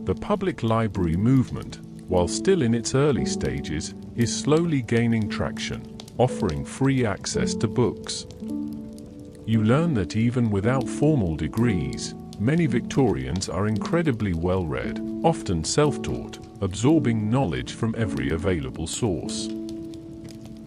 The public library movement, while still in its early stages, is slowly gaining traction, offering free access to books. You learn that even without formal degrees, many Victorians are incredibly well-read, often self-taught, absorbing knowledge from every available source.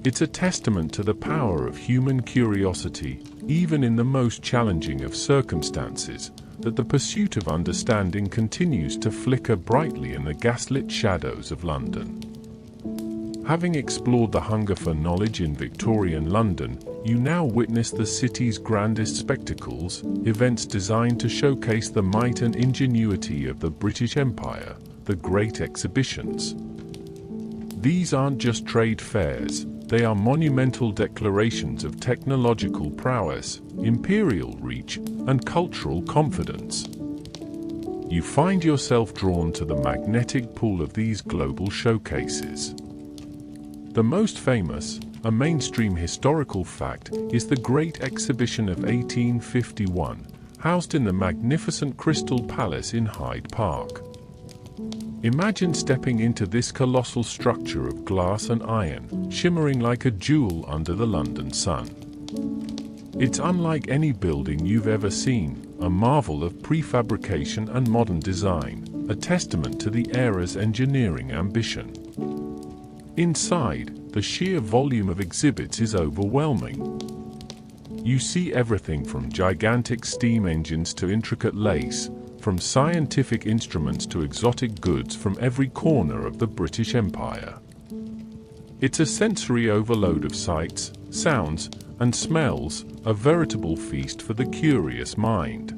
It's a testament to the power of human curiosity, even in the most challenging of circumstances, that the pursuit of understanding continues to flicker brightly in the gaslit shadows of London. Having explored the hunger for knowledge in Victorian London, you now witness the city's grandest spectacles, events designed to showcase the might and ingenuity of the British Empire, the Great Exhibitions. These aren't just trade fairs, they are monumental declarations of technological prowess, imperial reach, and cultural confidence. You find yourself drawn to the magnetic pull of these global showcases. The most famous, a mainstream historical fact, is the Great Exhibition of 1851, housed in the magnificent Crystal Palace in Hyde Park. Imagine stepping into this colossal structure of glass and iron, shimmering like a jewel under the London sun. It's unlike any building you've ever seen, a marvel of prefabrication and modern design, a testament to the era's engineering ambition. Inside, the sheer volume of exhibits is overwhelming. You see everything from gigantic steam engines to intricate lace, from scientific instruments to exotic goods from every corner of the British Empire. It's a sensory overload of sights, sounds, and smells, a veritable feast for the curious mind.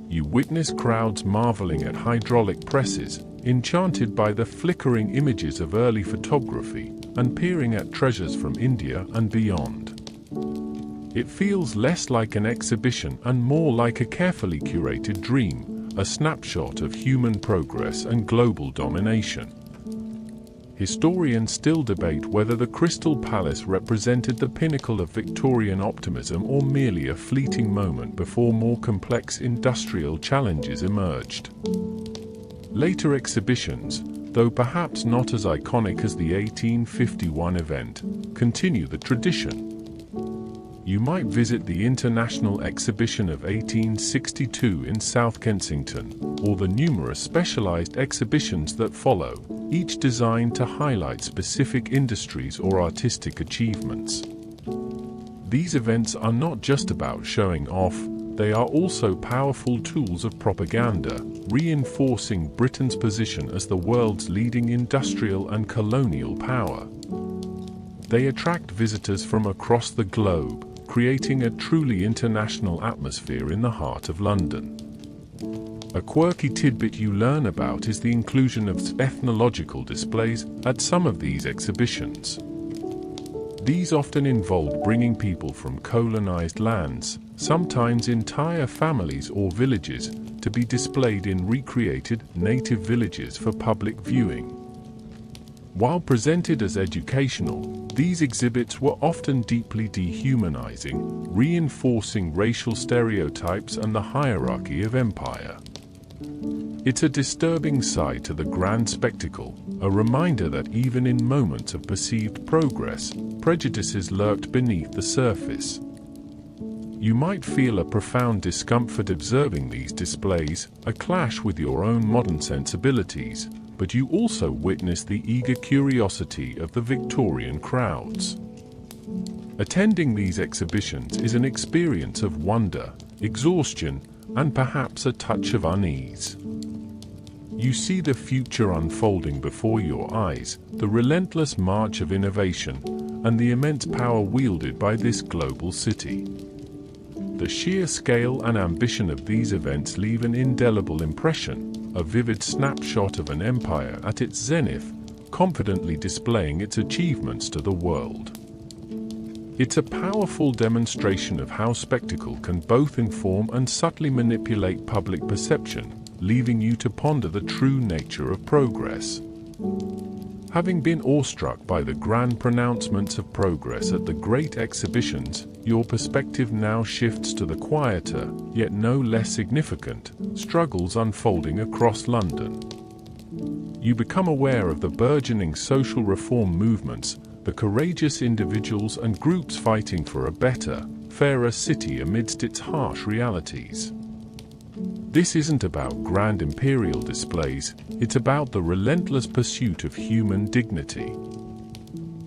You witness crowds marveling at hydraulic presses, enchanted by the flickering images of early photography, and peering at treasures from India and beyond. It feels less like an exhibition and more like a carefully curated dream, a snapshot of human progress and global domination. Historians still debate whether the Crystal Palace represented the pinnacle of Victorian optimism or merely a fleeting moment before more complex industrial challenges emerged. Later exhibitions, though perhaps not as iconic as the 1851 event, continue the tradition. You might visit the International Exhibition of 1862 in South Kensington, or the numerous specialized exhibitions that follow, each designed to highlight specific industries or artistic achievements. These events are not just about showing off, they are also powerful tools of propaganda, reinforcing Britain's position as the world's leading industrial and colonial power. They attract visitors from across the globe, creating a truly international atmosphere in the heart of London. A quirky tidbit you learn about is the inclusion of ethnological displays at some of these exhibitions. These often involve bringing people from colonized lands, sometimes entire families or villages, to be displayed in recreated native villages for public viewing. While presented as educational, these exhibits were often deeply dehumanizing, reinforcing racial stereotypes and the hierarchy of empire. It's a disturbing side to the grand spectacle, a reminder that even in moments of perceived progress, prejudices lurked beneath the surface. You might feel a profound discomfort observing these displays, a clash with your own modern sensibilities, but you also witness the eager curiosity of the Victorian crowds. Attending these exhibitions is an experience of wonder, exhaustion, and perhaps a touch of unease. You see the future unfolding before your eyes, the relentless march of innovation, and the immense power wielded by this global city. The sheer scale and ambition of these events leave an indelible impression, a vivid snapshot of an empire at its zenith, confidently displaying its achievements to the world. It's a powerful demonstration of how spectacle can both inform and subtly manipulate public perception, leaving you to ponder the true nature of progress. Having been awestruck by the grand pronouncements of progress at the Great Exhibitions, your perspective now shifts to the quieter, yet no less significant, struggles unfolding across London. You become aware of the burgeoning social reform movements, the courageous individuals and groups fighting for a better, fairer city amidst its harsh realities. This isn't about grand imperial displays, it's about the relentless pursuit of human dignity.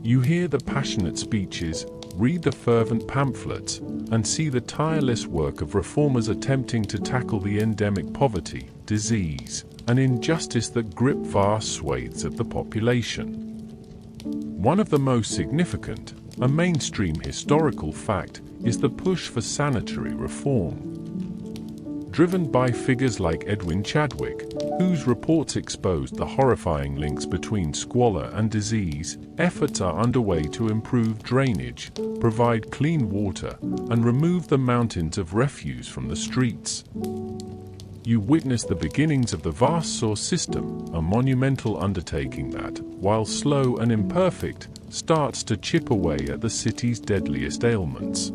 You hear the passionate speeches, read the fervent pamphlets, and see the tireless work of reformers attempting to tackle the endemic poverty, disease, and injustice that grip vast swathes of the population. One of the most significant, a mainstream historical fact, is the push for sanitary reform. Driven by figures like Edwin Chadwick, whose reports exposed the horrifying links between squalor and disease, efforts are underway to improve drainage, provide clean water, and remove the mountains of refuse from the streets. You witness the beginnings of the vast sewer system, a monumental undertaking that, while slow and imperfect, starts to chip away at the city's deadliest ailments.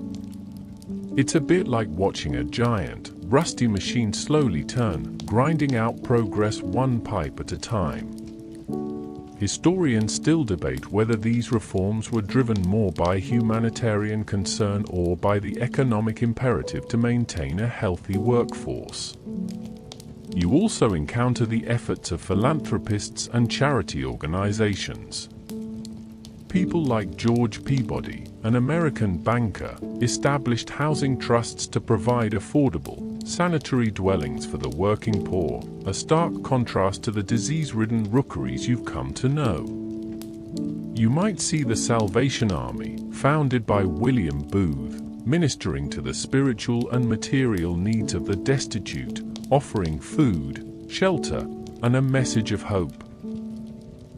It's a bit like watching a giant, rusty machine slowly turn, grinding out progress one pipe at a time. Historians still debate whether these reforms were driven more by humanitarian concern or by the economic imperative to maintain a healthy workforce. You also encounter the efforts of philanthropists and charity organizations. People like George Peabody, an American banker, established housing trusts to provide affordable, sanitary dwellings for the working poor, a stark contrast to the disease-ridden rookeries you've come to know. You might see the Salvation Army, founded by William Booth, ministering to the spiritual and material needs of the destitute, offering food, shelter, and a message of hope.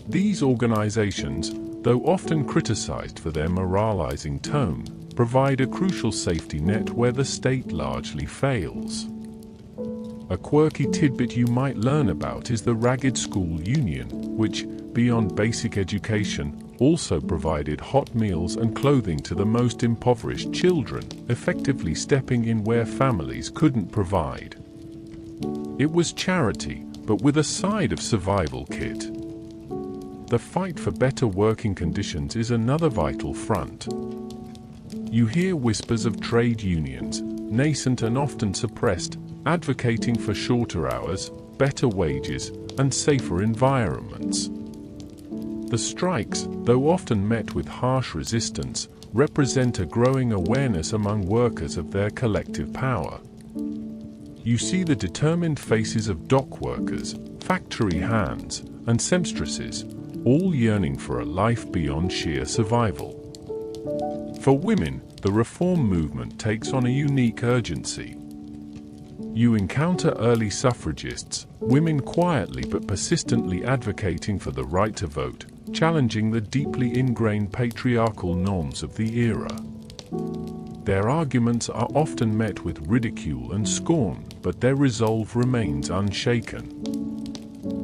These organizations, though often criticized for their moralizing tone, provide a crucial safety net where the state largely fails. A quirky tidbit you might learn about is the Ragged School Union, which, beyond basic education, also provided hot meals and clothing to the most impoverished children, effectively stepping in where families couldn't provide. It was charity, but with a side of survival kit. The fight for better working conditions is another vital front. You hear whispers of trade unions, nascent and often suppressed, advocating for shorter hours, better wages, and safer environments. The strikes, though often met with harsh resistance, represent a growing awareness among workers of their collective power. You see the determined faces of dock workers, factory hands, and seamstresses, all yearning for a life beyond sheer survival. For women, the reform movement takes on a unique urgency. You encounter early suffragists, women quietly but persistently advocating for the right to vote, challenging the deeply ingrained patriarchal norms of the era. Their arguments are often met with ridicule and scorn, but their resolve remains unshaken.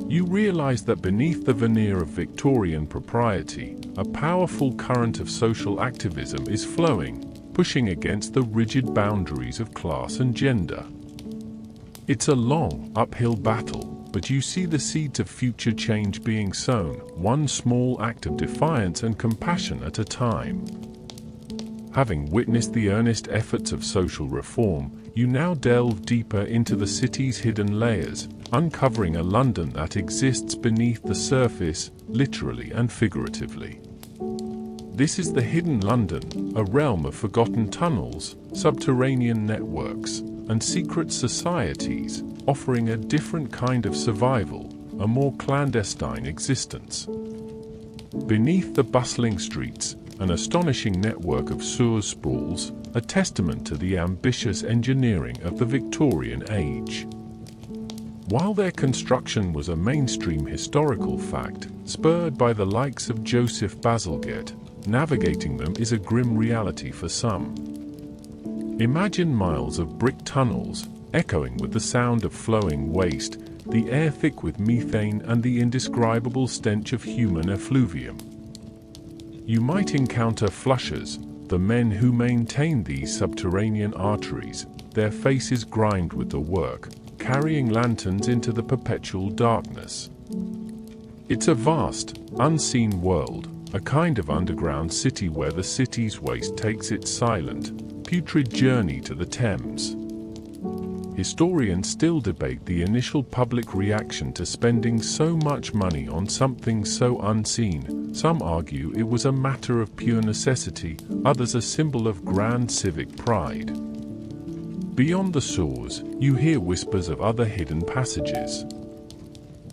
You realize that beneath the veneer of Victorian propriety, a powerful current of social activism is flowing, pushing against the rigid boundaries of class and gender. It's a long, uphill battle, but you see the seeds of future change being sown, one small act of defiance and compassion at a time. Having witnessed the earnest efforts of social reform, you now delve deeper into the city's hidden layers, uncovering a London that exists beneath the surface, literally and figuratively. This is the hidden London, a realm of forgotten tunnels, subterranean networks, and secret societies, offering a different kind of survival, a more clandestine existence. Beneath the bustling streets, an astonishing network of sewer sprawls, a testament to the ambitious engineering of the Victorian age. While their construction was a mainstream historical fact, spurred by the likes of Joseph Bazalgette, navigating them is a grim reality for some. Imagine miles of brick tunnels, echoing with the sound of flowing waste, the air thick with methane and the indescribable stench of human effluvium. You might encounter flushers, the men who maintain these subterranean arteries, their faces grimed with the work, carrying lanterns into the perpetual darkness. It's a vast, unseen world, a kind of underground city where the city's waste takes its silent, putrid journey to the Thames. Historians still debate the initial public reaction to spending so much money on something so unseen. Some argue it was a matter of pure necessity, others a symbol of grand civic pride. Beyond the shores, you hear whispers of other hidden passages.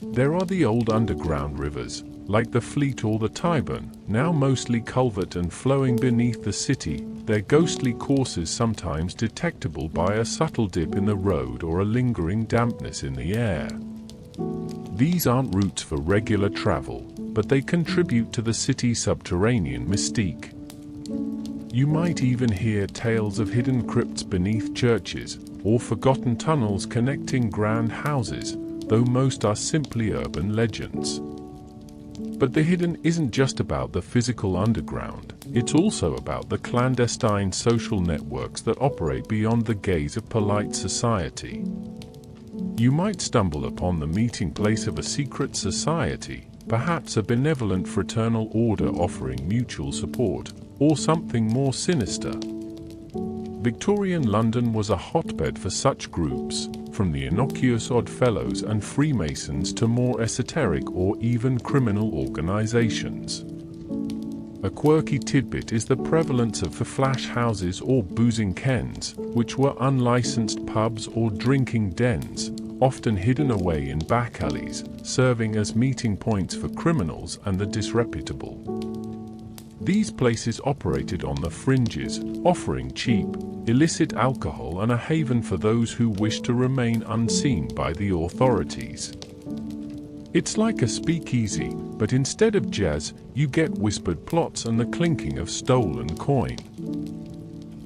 There are the old underground rivers, like the Fleet or the Tyburn, now mostly culvert and flowing beneath the city, their ghostly courses sometimes detectable by a subtle dip in the road or a lingering dampness in the air. These aren't routes for regular travel, but they contribute to the city's subterranean mystique. You might even hear tales of hidden crypts beneath churches, or forgotten tunnels connecting grand houses, though most are simply urban legends. But the hidden isn't just about the physical underground, it's also about the clandestine social networks that operate beyond the gaze of polite society. You might stumble upon the meeting place of a secret society, perhaps a benevolent fraternal order offering mutual support, or something more sinister. Victorian London was a hotbed for such groups, from the innocuous Oddfellows and Freemasons to more esoteric or even criminal organizations. A quirky tidbit is the prevalence of flash houses or boozing kens, which were unlicensed pubs or drinking dens, often hidden away in back alleys, serving as meeting points for criminals and the disreputable. These places operated on the fringes, offering cheap, illicit alcohol and a haven for those who wish to remain unseen by the authorities. It's like a speakeasy, but instead of jazz, you get whispered plots and the clinking of stolen coin.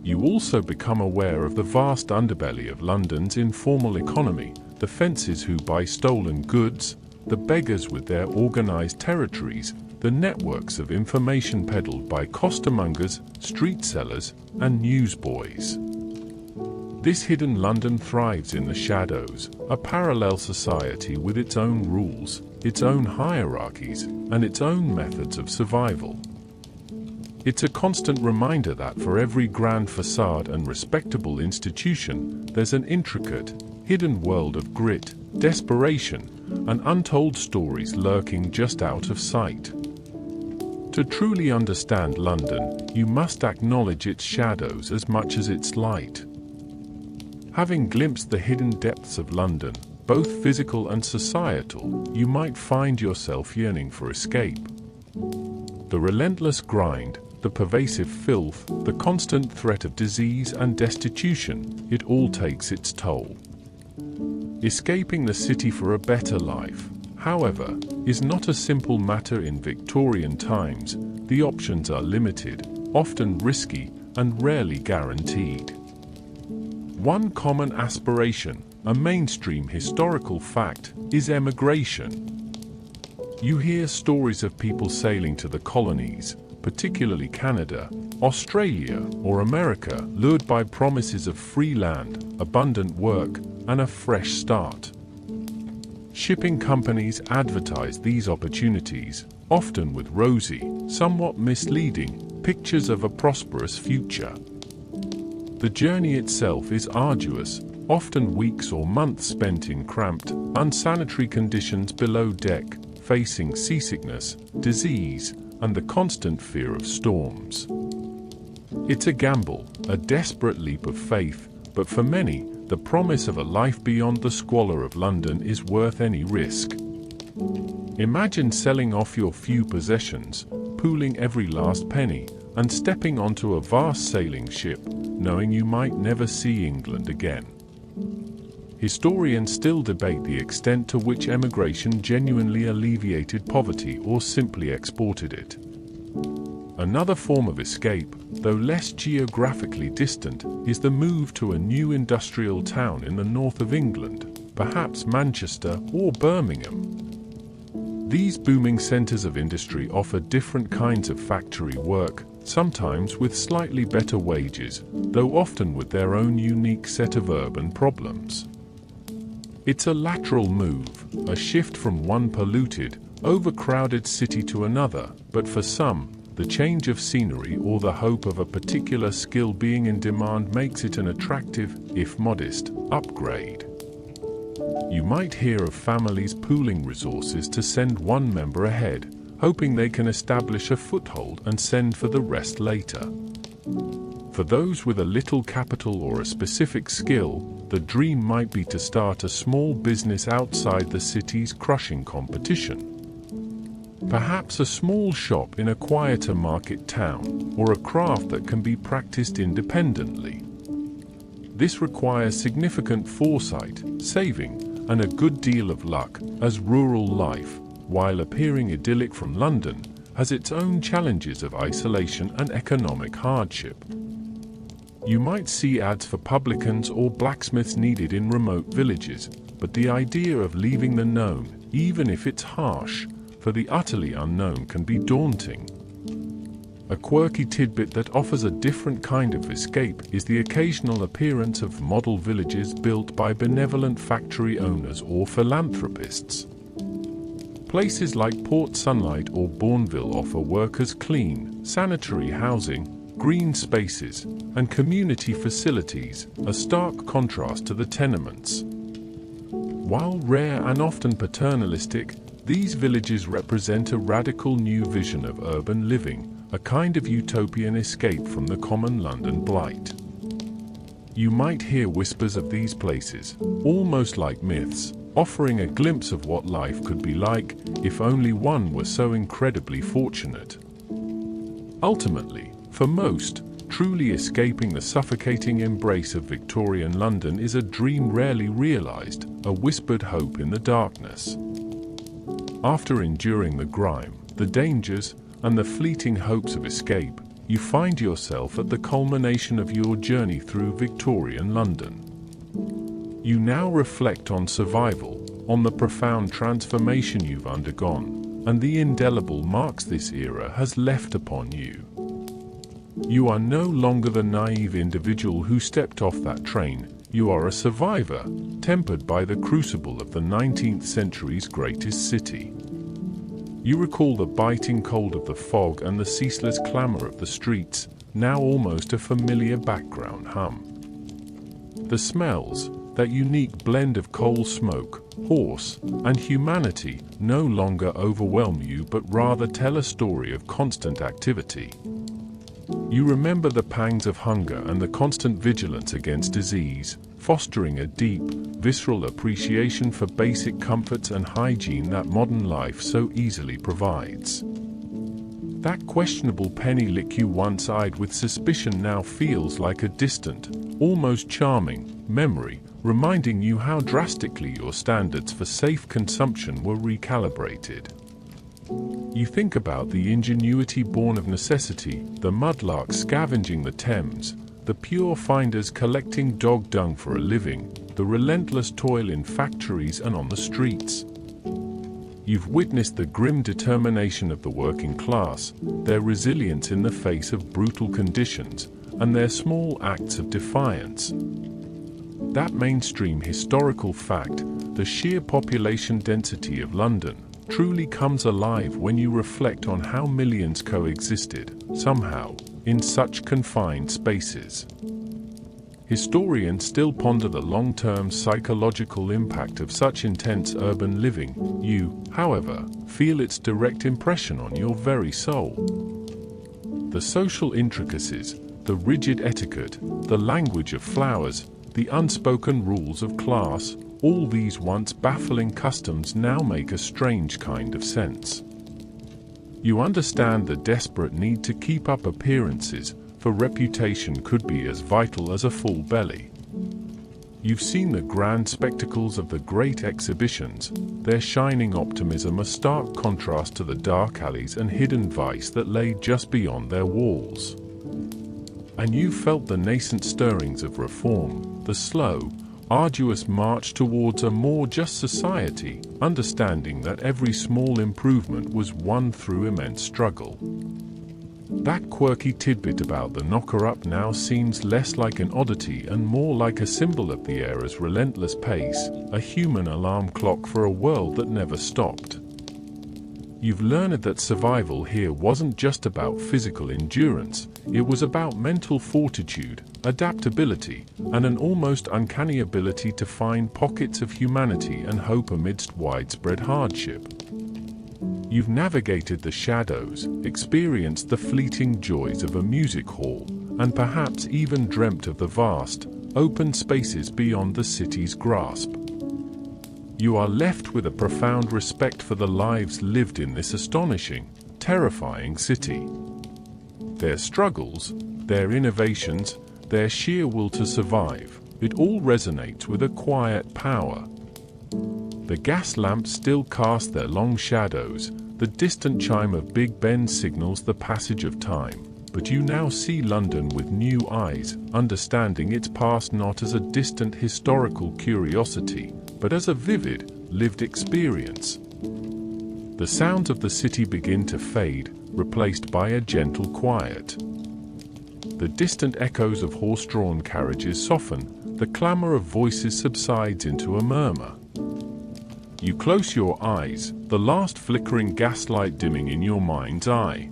You also become aware of the vast underbelly of London's informal economy, the fences who buy stolen goods, the beggars with their organized territories, the networks of information peddled by costermongers, street sellers, and newsboys. This hidden London thrives in the shadows, a parallel society with its own rules, its own hierarchies, and its own methods of survival. It's a constant reminder that for every grand facade and respectable institution, there's an intricate, hidden world of grit, desperation, and untold stories lurking just out of sight. To truly understand London, you must acknowledge its shadows as much as its light. Having glimpsed the hidden depths of London, both physical and societal, you might find yourself yearning for escape. The relentless grind, the pervasive filth, the constant threat of disease and destitution, it all takes its toll. Escaping the city for a better life, however, is not a simple matter in Victorian times. The options are limited, often risky, and rarely guaranteed. One common aspiration, a mainstream historical fact, is emigration. You hear stories of people sailing to the colonies, particularly Canada, Australia, or America, lured by promises of free land, abundant work, and a fresh start. Shipping companies advertise these opportunities, often with rosy, somewhat misleading, pictures of a prosperous future. The journey itself is arduous, often weeks or months spent in cramped, unsanitary conditions below deck, facing seasickness, disease, and the constant fear of storms. It's a gamble, a desperate leap of faith, but for many, the promise of a life beyond the squalor of London is worth any risk. Imagine selling off your few possessions, pooling every last penny, and stepping onto a vast sailing ship, knowing you might never see England again. Historians still debate the extent to which emigration genuinely alleviated poverty or simply exported it. Another form of escape, though less geographically distant, is the move to a new industrial town in the north of England, perhaps Manchester or Birmingham. These booming centres of industry offer different kinds of factory work, sometimes with slightly better wages, though often with their own unique set of urban problems. It's a lateral move, a shift from one polluted, overcrowded city to another, but for some, the change of scenery or the hope of a particular skill being in demand makes it an attractive, if modest, upgrade. You might hear of families pooling resources to send one member ahead, hoping they can establish a foothold and send for the rest later. For those with a little capital or a specific skill, the dream might be to start a small business outside the city's crushing competition. Perhaps a small shop in a quieter market town, or a craft that can be practiced independently. This requires significant foresight, saving, and a good deal of luck, as rural life, while appearing idyllic from London, has its own challenges of isolation and economic hardship. You might see ads for publicans or blacksmiths needed in remote villages, but the idea of leaving the known, even if it's harsh, for the utterly unknown can be daunting. A quirky tidbit that offers a different kind of escape is the occasional appearance of model villages built by benevolent factory owners or philanthropists. Places like Port Sunlight or Bourneville offer workers clean, sanitary housing, green spaces, and community facilities, a stark contrast to the tenements. While rare and often paternalistic, these villages represent a radical new vision of urban living, a kind of utopian escape from the common London blight. You might hear whispers of these places, almost like myths, offering a glimpse of what life could be like if only one were so incredibly fortunate. Ultimately, for most, truly escaping the suffocating embrace of Victorian London is a dream rarely realized, a whispered hope in the darkness. After enduring the grime, the dangers, and the fleeting hopes of escape, you find yourself at the culmination of your journey through Victorian London. You now reflect on survival, on the profound transformation you've undergone, and the indelible marks this era has left upon you. You are no longer the naive individual who stepped off that train. You are a survivor, tempered by the crucible of the 19th century's greatest city. You recall the biting cold of the fog and the ceaseless clamor of the streets, now almost a familiar background hum. The smells, that unique blend of coal smoke, horse, and humanity, no longer overwhelm you but rather tell a story of constant activity. You remember the pangs of hunger and the constant vigilance against disease, fostering a deep, visceral appreciation for basic comforts and hygiene that modern life so easily provides. That questionable penny lick you once eyed with suspicion now feels like a distant, almost charming, memory, reminding you how drastically your standards for safe consumption were recalibrated. You think about the ingenuity born of necessity, the mudlarks scavenging the Thames, the pure finders collecting dog dung for a living, the relentless toil in factories and on the streets. You've witnessed the grim determination of the working class, their resilience in the face of brutal conditions, and their small acts of defiance. That mainstream historical fact, the sheer population density of London, truly comes alive when you reflect on how millions coexisted, somehow, in such confined spaces. Historians still ponder the long-term psychological impact of such intense urban living. You, however, feel its direct impression on your very soul. The social intricacies, the rigid etiquette, the language of flowers, the unspoken rules of class, all these once baffling customs now make a strange kind of sense. You understand the desperate need to keep up appearances, for reputation could be as vital as a full belly. You've seen the grand spectacles of the great exhibitions, their shining optimism a stark contrast to the dark alleys and hidden vice that lay just beyond their walls. And you felt the nascent stirrings of reform, the slow, arduous march towards a more just society, understanding that every small improvement was won through immense struggle. That quirky tidbit about the knocker-up now seems less like an oddity and more like a symbol of the era's relentless pace, a human alarm clock for a world that never stopped. You've learned that survival here wasn't just about physical endurance, it was about mental fortitude, adaptability, and an almost uncanny ability to find pockets of humanity and hope amidst widespread hardship. You've navigated the shadows, experienced the fleeting joys of a music hall, and perhaps even dreamt of the vast, open spaces beyond the city's grasp. You are left with a profound respect for the lives lived in this astonishing, terrifying city. Their struggles, their innovations, their sheer will to survive, it all resonates with a quiet power. The gas lamps still cast their long shadows, the distant chime of Big Ben signals the passage of time, but you now see London with new eyes, understanding its past not as a distant historical curiosity, but as a vivid, lived experience. The sounds of the city begin to fade, replaced by a gentle quiet. The distant echoes of horse-drawn carriages soften, the clamour of voices subsides into a murmur. You close your eyes, the last flickering gaslight dimming in your mind's eye.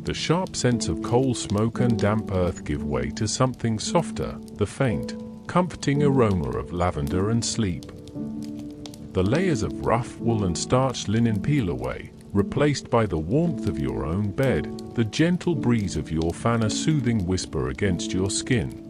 The sharp scents of coal smoke and damp earth give way to something softer, the faint, comforting aroma of lavender and sleep. The layers of rough wool and starched linen peel away, replaced by the warmth of your own bed, the gentle breeze of your fan a soothing whisper against your skin.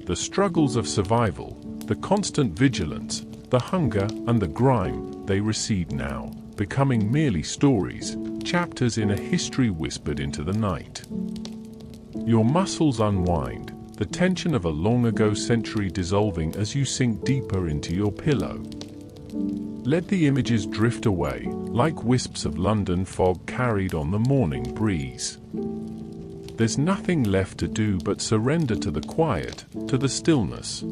The struggles of survival, the constant vigilance, the hunger and the grime, they recede now, becoming merely stories, chapters in a history whispered into the night. Your muscles unwind, the tension of a long-ago century dissolving as you sink deeper into your pillow. Let the images drift away, like wisps of London fog carried on the morning breeze. There's nothing left to do but surrender to the quiet, to the stillness.